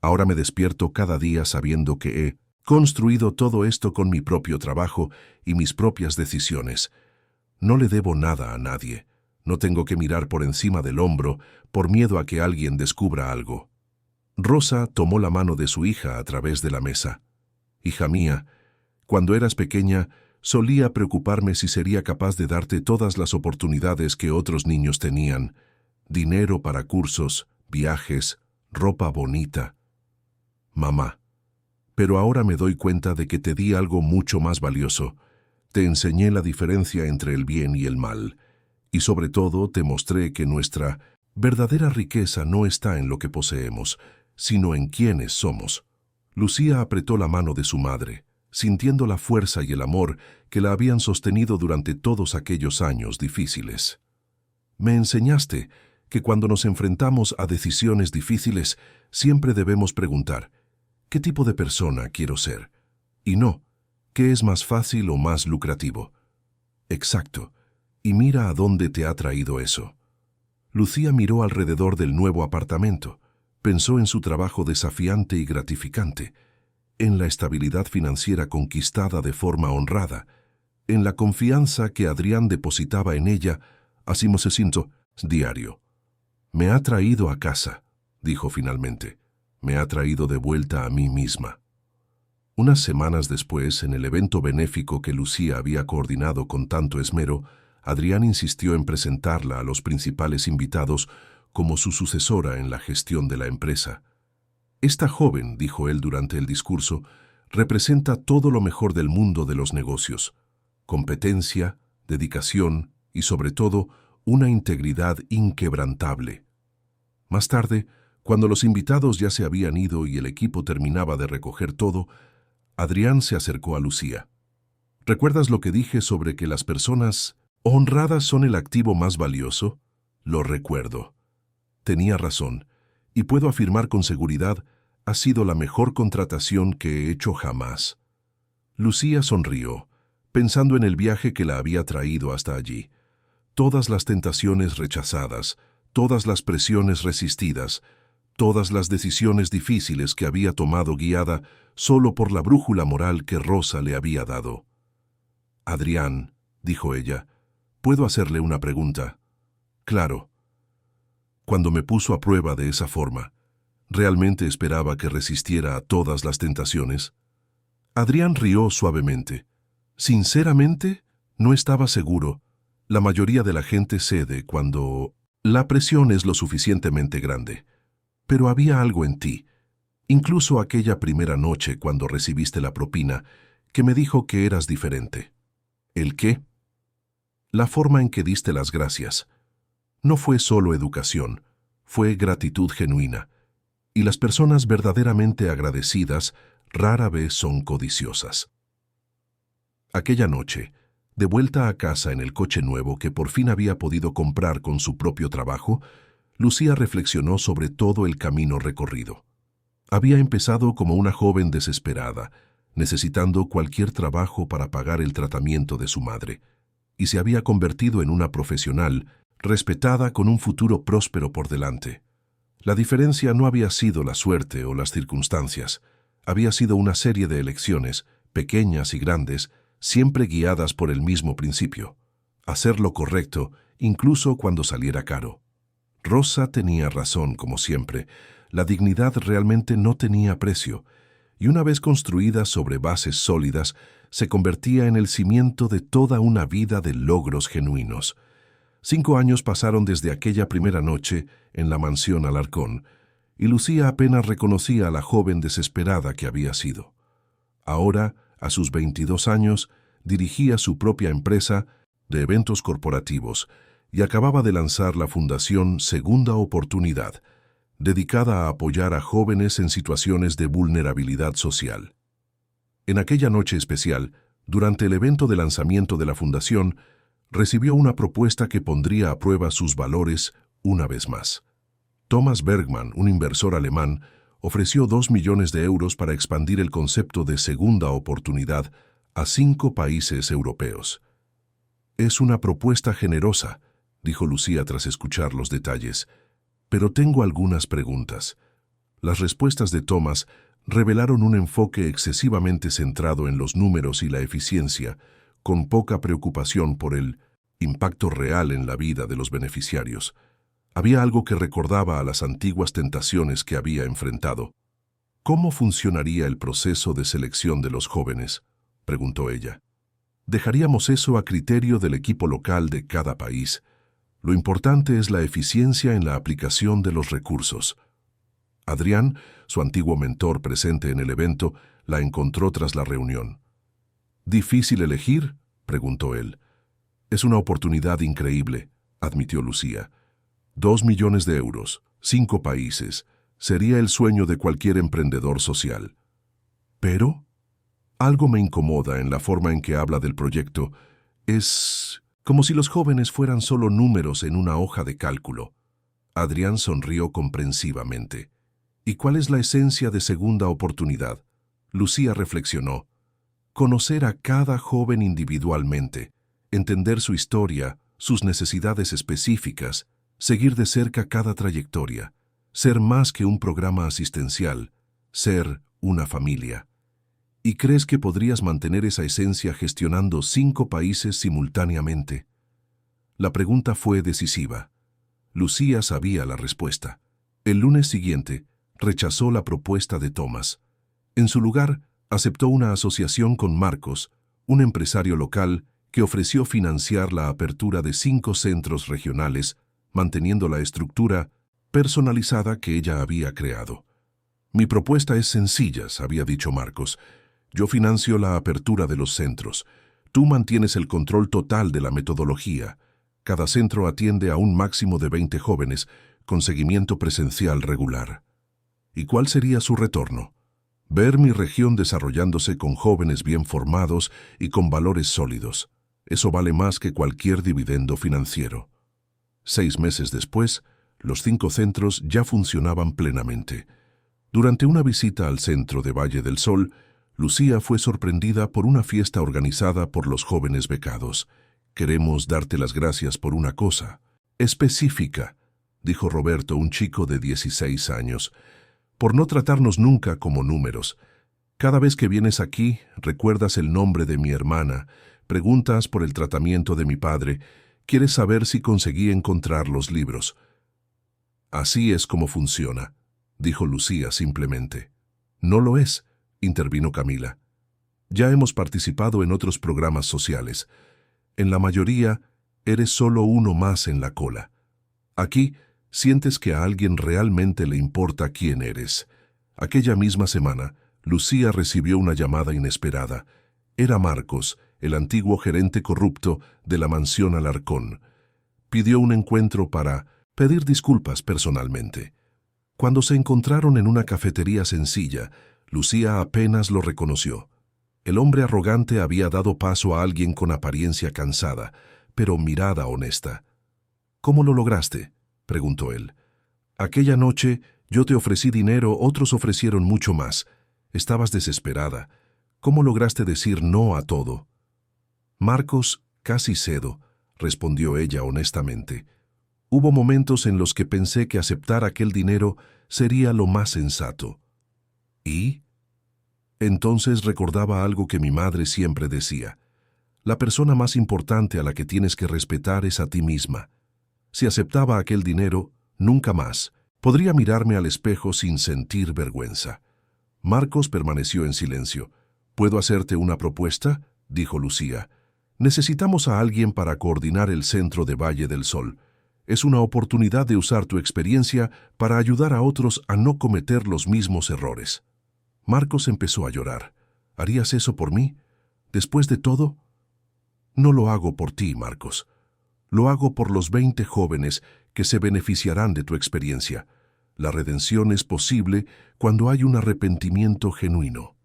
Ahora me despierto cada día sabiendo que he construido todo esto con mi propio trabajo y mis propias decisiones. No le debo nada a nadie. No tengo que mirar por encima del hombro por miedo a que alguien descubra algo. Rosa tomó la mano de su hija a través de la mesa. Hija mía, cuando eras pequeña, solía preocuparme si sería capaz de darte todas las oportunidades que otros niños tenían. Dinero para cursos, viajes, ropa bonita. Mamá, pero ahora me doy cuenta de que te di algo mucho más valioso. Te enseñé la diferencia entre el bien y el mal. Y sobre todo te mostré que nuestra verdadera riqueza no está en lo que poseemos, sino en quiénes somos. Lucía apretó la mano de su madre, sintiendo la fuerza y el amor que la habían sostenido durante todos aquellos años difíciles. Me enseñaste que cuando nos enfrentamos a decisiones difíciles, siempre debemos preguntar, ¿qué tipo de persona quiero ser? Y no, ¿qué es más fácil o más lucrativo? Exacto. Y mira a dónde te ha traído eso. Lucía miró alrededor del nuevo apartamento, pensó en su trabajo desafiante y gratificante, en la estabilidad financiera conquistada de forma honrada, en la confianza que Adrián depositaba en ella, así se sintió diario. Me ha traído a casa, dijo finalmente. Me ha traído de vuelta a mí misma. Unas semanas después, en el evento benéfico que Lucía había coordinado con tanto esmero, Adrián insistió en presentarla a los principales invitados como su sucesora en la gestión de la empresa. Esta joven, dijo él durante el discurso, representa todo lo mejor del mundo de los negocios: competencia, dedicación y, sobre todo, una integridad inquebrantable. Más tarde, cuando los invitados ya se habían ido y el equipo terminaba de recoger todo, Adrián se acercó a Lucía. ¿Recuerdas lo que dije sobre que las personas honradas son el activo más valioso? Lo recuerdo. Tenía razón, y puedo afirmar con seguridad, ha sido la mejor contratación que he hecho jamás. Lucía sonrió, pensando en el viaje que la había traído hasta allí. Todas las tentaciones rechazadas, todas las presiones resistidas, todas las decisiones difíciles que había tomado guiada solo por la brújula moral que Rosa le había dado. Adrián, dijo ella, ¿puedo hacerle una pregunta? Claro. Cuando me puso a prueba de esa forma, ¿realmente esperaba que resistiera a todas las tentaciones? Adrián rió suavemente. Sinceramente, no estaba seguro. La mayoría de la gente cede cuando la presión es lo suficientemente grande. Pero había algo en ti, incluso aquella primera noche cuando recibiste la propina, que me dijo que eras diferente. ¿El qué? La forma en que diste las gracias. No fue solo educación, fue gratitud genuina. Y las personas verdaderamente agradecidas rara vez son codiciosas. Aquella noche, de vuelta a casa en el coche nuevo que por fin había podido comprar con su propio trabajo, Lucía reflexionó sobre todo el camino recorrido. Había empezado como una joven desesperada, necesitando cualquier trabajo para pagar el tratamiento de su madre, y se había convertido en una profesional, respetada con un futuro próspero por delante. La diferencia no había sido la suerte o las circunstancias, había sido una serie de elecciones, pequeñas y grandes, siempre guiadas por el mismo principio: hacer lo correcto, incluso cuando saliera caro. Rosa tenía razón, como siempre. La dignidad realmente no tenía precio, y una vez construida sobre bases sólidas, se convertía en el cimiento de toda una vida de logros genuinos. 5 años pasaron desde aquella primera noche en la mansión Alarcón, y Lucía apenas reconocía a la joven desesperada que había sido. Ahora, a sus 22 años, dirigía su propia empresa, de eventos corporativos y acababa de lanzar la Fundación Segunda Oportunidad, dedicada a apoyar a jóvenes en situaciones de vulnerabilidad social. En aquella noche especial, durante el evento de lanzamiento de la Fundación, recibió una propuesta que pondría a prueba sus valores una vez más. Thomas Bergmann, un inversor alemán, ofreció 2 millones de euros para expandir el concepto de segunda oportunidad a 5 países europeos. «Es una propuesta generosa», dijo Lucía tras escuchar los detalles, «pero tengo algunas preguntas». Las respuestas de Thomas revelaron un enfoque excesivamente centrado en los números y la eficiencia, con poca preocupación por el impacto real en la vida de los beneficiarios. Había algo que recordaba a las antiguas tentaciones que había enfrentado. «¿Cómo funcionaría el proceso de selección de los jóvenes?», preguntó ella. «Dejaríamos eso a criterio del equipo local de cada país. Lo importante es la eficiencia en la aplicación de los recursos». Adrián, su antiguo mentor presente en el evento, la encontró tras la reunión. «¿Difícil elegir?», preguntó él. «Es una oportunidad increíble», admitió Lucía. 2 millones de euros, 5 países, sería el sueño de cualquier emprendedor social. Pero algo me incomoda en la forma en que habla del proyecto. Es como si los jóvenes fueran solo números en una hoja de cálculo. Adrián sonrió comprensivamente. «¿Y cuál es la esencia de segunda oportunidad?», Lucía reflexionó. «Conocer a cada joven individualmente, entender su historia, sus necesidades específicas, seguir de cerca cada trayectoria, ser más que un programa asistencial, ser una familia». «¿Y crees que podrías mantener esa esencia gestionando 5 países simultáneamente?». La pregunta fue decisiva. Lucía sabía la respuesta. El lunes siguiente, rechazó la propuesta de Thomas. En su lugar, aceptó una asociación con Marcos, un empresario local que ofreció financiar la apertura de 5 centros regionales, manteniendo la estructura personalizada que ella había creado. «Mi propuesta es sencilla», había dicho Marcos. «Yo financio la apertura de los centros. Tú mantienes el control total de la metodología. Cada centro atiende a un máximo de 20 jóvenes, con seguimiento presencial regular». ¿Y cuál sería su retorno? Ver mi región desarrollándose con jóvenes bien formados y con valores sólidos. Eso vale más que cualquier dividendo financiero. 6 meses después, los 5 centros ya funcionaban plenamente. Durante una visita al centro de Valle del Sol, Lucía fue sorprendida por una fiesta organizada por los jóvenes becados. «Queremos darte las gracias por una cosa específica», dijo Roberto, un chico de 16 años. «Por no tratarnos nunca como números. Cada vez que vienes aquí, recuerdas el nombre de mi hermana, preguntas por el tratamiento de mi padre, quieres saber si conseguí encontrar los libros». «Así es como funciona», dijo Lucía simplemente. «No lo es», intervino Camila. «Ya hemos participado en otros programas sociales. En la mayoría, eres solo uno más en la cola. Aquí, sientes que a alguien realmente le importa quién eres». Aquella misma semana, Lucía recibió una llamada inesperada. Era Marcos, el antiguo gerente corrupto de la mansión Alarcón. Pidió un encuentro para pedir disculpas personalmente. Cuando se encontraron en una cafetería sencilla, Lucía apenas lo reconoció. El hombre arrogante había dado paso a alguien con apariencia cansada, pero mirada honesta. «¿Cómo lo lograste?», preguntó él. «Aquella noche yo te ofrecí dinero, otros ofrecieron mucho más. Estabas desesperada. ¿Cómo lograste decir no a todo?». «Marcos, casi cedo», respondió ella honestamente. «Hubo momentos en los que pensé que aceptar aquel dinero sería lo más sensato». «¿Y?». Entonces recordaba algo que mi madre siempre decía. «La persona más importante a la que tienes que respetar es a ti misma». Si aceptaba aquel dinero, nunca más podría mirarme al espejo sin sentir vergüenza. Marcos permaneció en silencio. «¿Puedo hacerte una propuesta?», dijo Lucía. «Necesitamos a alguien para coordinar el centro de Valle del Sol. Es una oportunidad de usar tu experiencia para ayudar a otros a no cometer los mismos errores». Marcos empezó a llorar. «¿Harías eso por mí? ¿Después de todo?». No lo hago por ti, Marcos. Lo hago por los 20 jóvenes que se beneficiarán de tu experiencia. La redención es posible cuando hay un arrepentimiento genuino.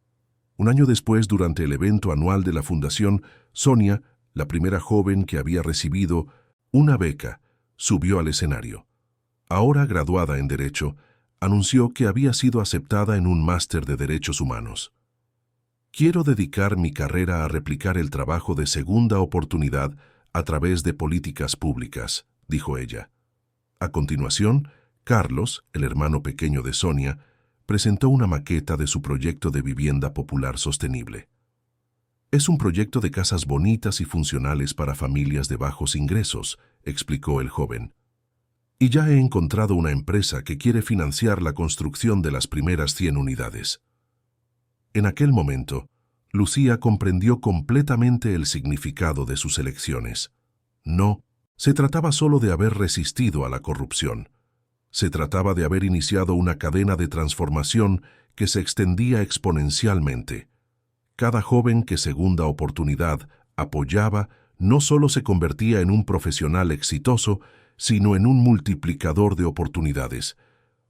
Un año después, durante el evento anual de la Fundación, Sonia, la primera joven que había recibido una beca, subió al escenario. Ahora graduada en Derecho, anunció que había sido aceptada en un máster de Derechos Humanos. Quiero dedicar mi carrera a replicar el trabajo de segunda oportunidad a través de políticas públicas, dijo ella. A continuación, Carlos, el hermano pequeño de Sonia, presentó una maqueta de su proyecto de vivienda popular sostenible. Es un proyecto de casas bonitas y funcionales para familias de bajos ingresos, explicó el joven. Y ya he encontrado una empresa que quiere financiar la construcción de las primeras 100 unidades. En aquel momento, Lucía comprendió completamente el significado de sus elecciones. No, se trataba solo de haber resistido a la corrupción. Se trataba de haber iniciado una cadena de transformación que se extendía exponencialmente. Cada joven que Segunda Oportunidad apoyaba no solo se convertía en un profesional exitoso, sino en un multiplicador de oportunidades.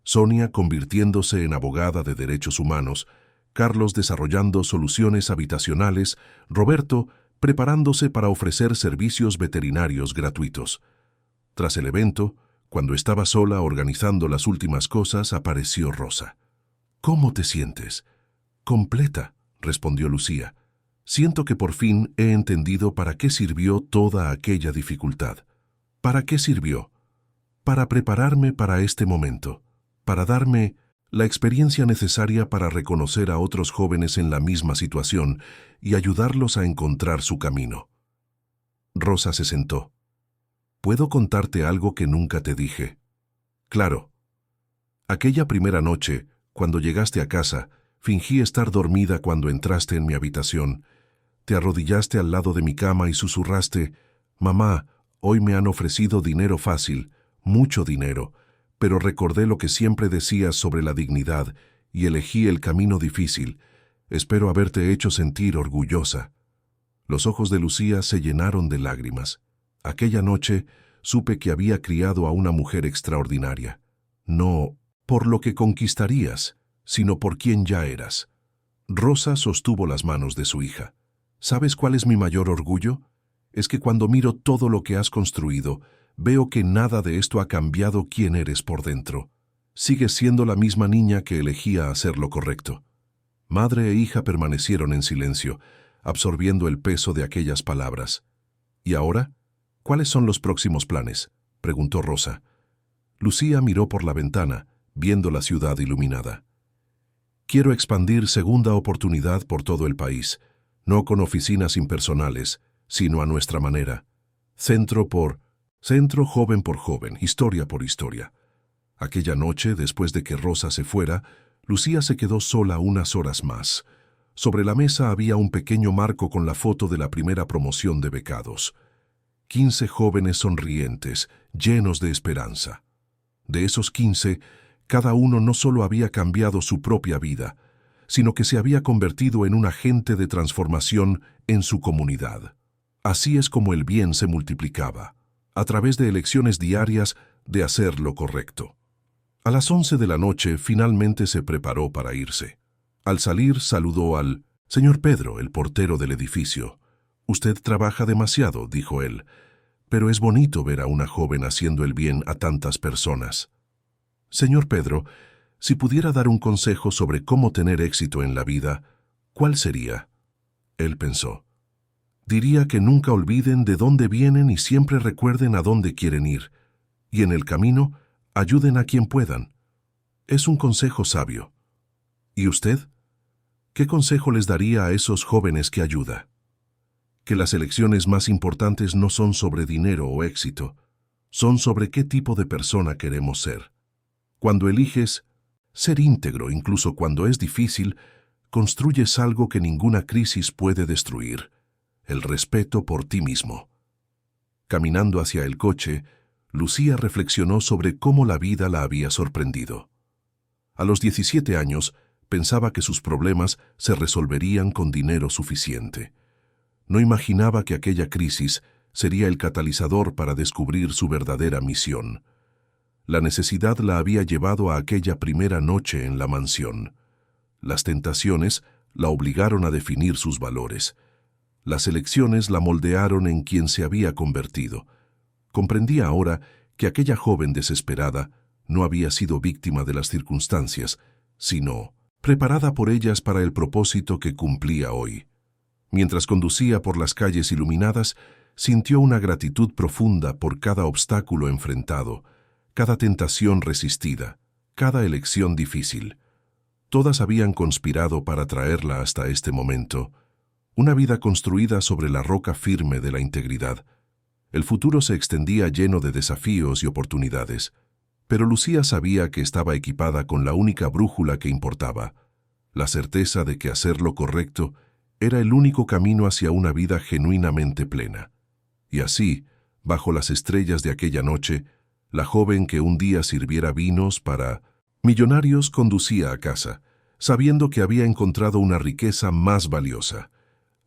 Sonia convirtiéndose en abogada de derechos humanos, Carlos desarrollando soluciones habitacionales, Roberto preparándose para ofrecer servicios veterinarios gratuitos. Tras el evento, cuando estaba sola organizando las últimas cosas, apareció Rosa. «¿Cómo te sientes?» «Completa», respondió Lucía. «Siento que por fin he entendido para qué sirvió toda aquella dificultad». ¿Para qué sirvió? Para prepararme para este momento, para darme la experiencia necesaria para reconocer a otros jóvenes en la misma situación y ayudarlos a encontrar su camino. Rosa se sentó. «¿Puedo contarte algo que nunca te dije?» «Claro. Aquella primera noche, cuando llegaste a casa, fingí estar dormida cuando entraste en mi habitación. Te arrodillaste al lado de mi cama y susurraste, «Mamá, hoy me han ofrecido dinero fácil, mucho dinero, pero recordé lo que siempre decías sobre la dignidad y elegí el camino difícil. Espero haberte hecho sentir orgullosa». Los ojos de Lucía se llenaron de lágrimas. Aquella noche supe que había criado a una mujer extraordinaria. No por lo que conquistarías, sino por quien ya eras. Rosa sostuvo las manos de su hija. «¿Sabes cuál es mi mayor orgullo? Es que cuando miro todo lo que has construido, veo que nada de esto ha cambiado quién eres por dentro. Sigues siendo la misma niña que elegía hacer lo correcto». Madre e hija permanecieron en silencio, absorbiendo el peso de aquellas palabras. «¿Y ahora? ¿Cuáles son los próximos planes?», preguntó Rosa. Lucía miró por la ventana, viendo la ciudad iluminada. «Quiero expandir Segunda Oportunidad por todo el país, no con oficinas impersonales, sino a nuestra manera. Centro, joven por joven, historia por historia». Aquella noche, después de que Rosa se fuera, Lucía se quedó sola unas horas más. Sobre la mesa había un pequeño marco con la foto de la primera promoción de becados. 15 jóvenes sonrientes, llenos de esperanza. De esos 15, cada uno no solo había cambiado su propia vida, sino que se había convertido en un agente de transformación en su comunidad. Así es como el bien se multiplicaba, a través de elecciones diarias de hacer lo correcto. A las 11 de la noche finalmente se preparó para irse. Al salir saludó al «Señor Pedro, el portero del edificio». «Usted trabaja demasiado», dijo él, «pero es bonito ver a una joven haciendo el bien a tantas personas». «Señor Pedro, si pudiera dar un consejo sobre cómo tener éxito en la vida, ¿cuál sería?». Él pensó. «Diría que nunca olviden de dónde vienen y siempre recuerden a dónde quieren ir. Y en el camino, ayuden a quien puedan. Es un consejo sabio». «¿Y usted? ¿Qué consejo les daría a esos jóvenes que ayuda?». «Que las elecciones más importantes no son sobre dinero o éxito, son sobre qué tipo de persona queremos ser. Cuando eliges ser íntegro, incluso cuando es difícil, construyes algo que ninguna crisis puede destruir: el respeto por ti mismo». Caminando hacia el coche, Lucía reflexionó sobre cómo la vida la había sorprendido. A los 17 años, pensaba que sus problemas se resolverían con dinero suficiente. No imaginaba que aquella crisis sería el catalizador para descubrir su verdadera misión. La necesidad la había llevado a aquella primera noche en la mansión. Las tentaciones la obligaron a definir sus valores. Las elecciones la moldearon en quien se había convertido. Comprendía ahora que aquella joven desesperada no había sido víctima de las circunstancias, sino preparada por ellas para el propósito que cumplía hoy. Mientras conducía por las calles iluminadas, sintió una gratitud profunda por cada obstáculo enfrentado, cada tentación resistida, cada elección difícil. Todas habían conspirado para traerla hasta este momento, una vida construida sobre la roca firme de la integridad. El futuro se extendía lleno de desafíos y oportunidades, pero Lucía sabía que estaba equipada con la única brújula que importaba, la certeza de que hacer lo correcto era el único camino hacia una vida genuinamente plena. Y así, bajo las estrellas de aquella noche, la joven que un día sirviera vinos para millonarios conducía a casa, sabiendo que había encontrado una riqueza más valiosa,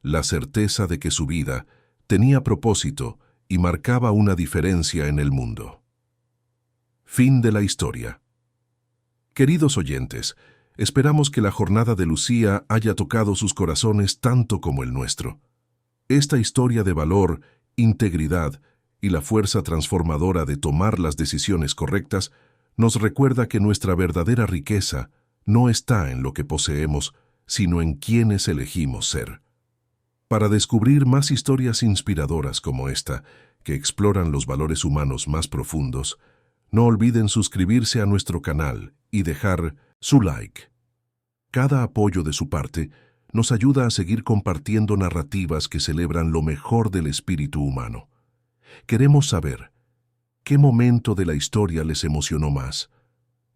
la certeza de que su vida tenía propósito y marcaba una diferencia en el mundo. Fin de la historia. Queridos oyentes, esperamos que la jornada de Lucía haya tocado sus corazones tanto como el nuestro. Esta historia de valor, integridad y la fuerza transformadora de tomar las decisiones correctas nos recuerda que nuestra verdadera riqueza no está en lo que poseemos, sino en quienes elegimos ser. Para descubrir más historias inspiradoras como esta, que exploran los valores humanos más profundos, no olviden suscribirse a nuestro canal y dejar su like. Cada apoyo de su parte nos ayuda a seguir compartiendo narrativas que celebran lo mejor del espíritu humano. Queremos saber, ¿qué momento de la historia les emocionó más?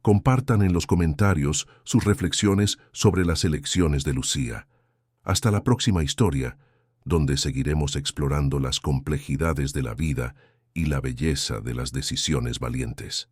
Compartan en los comentarios sus reflexiones sobre las elecciones de Lucía. Hasta la próxima historia, donde seguiremos explorando las complejidades de la vida y la belleza de las decisiones valientes.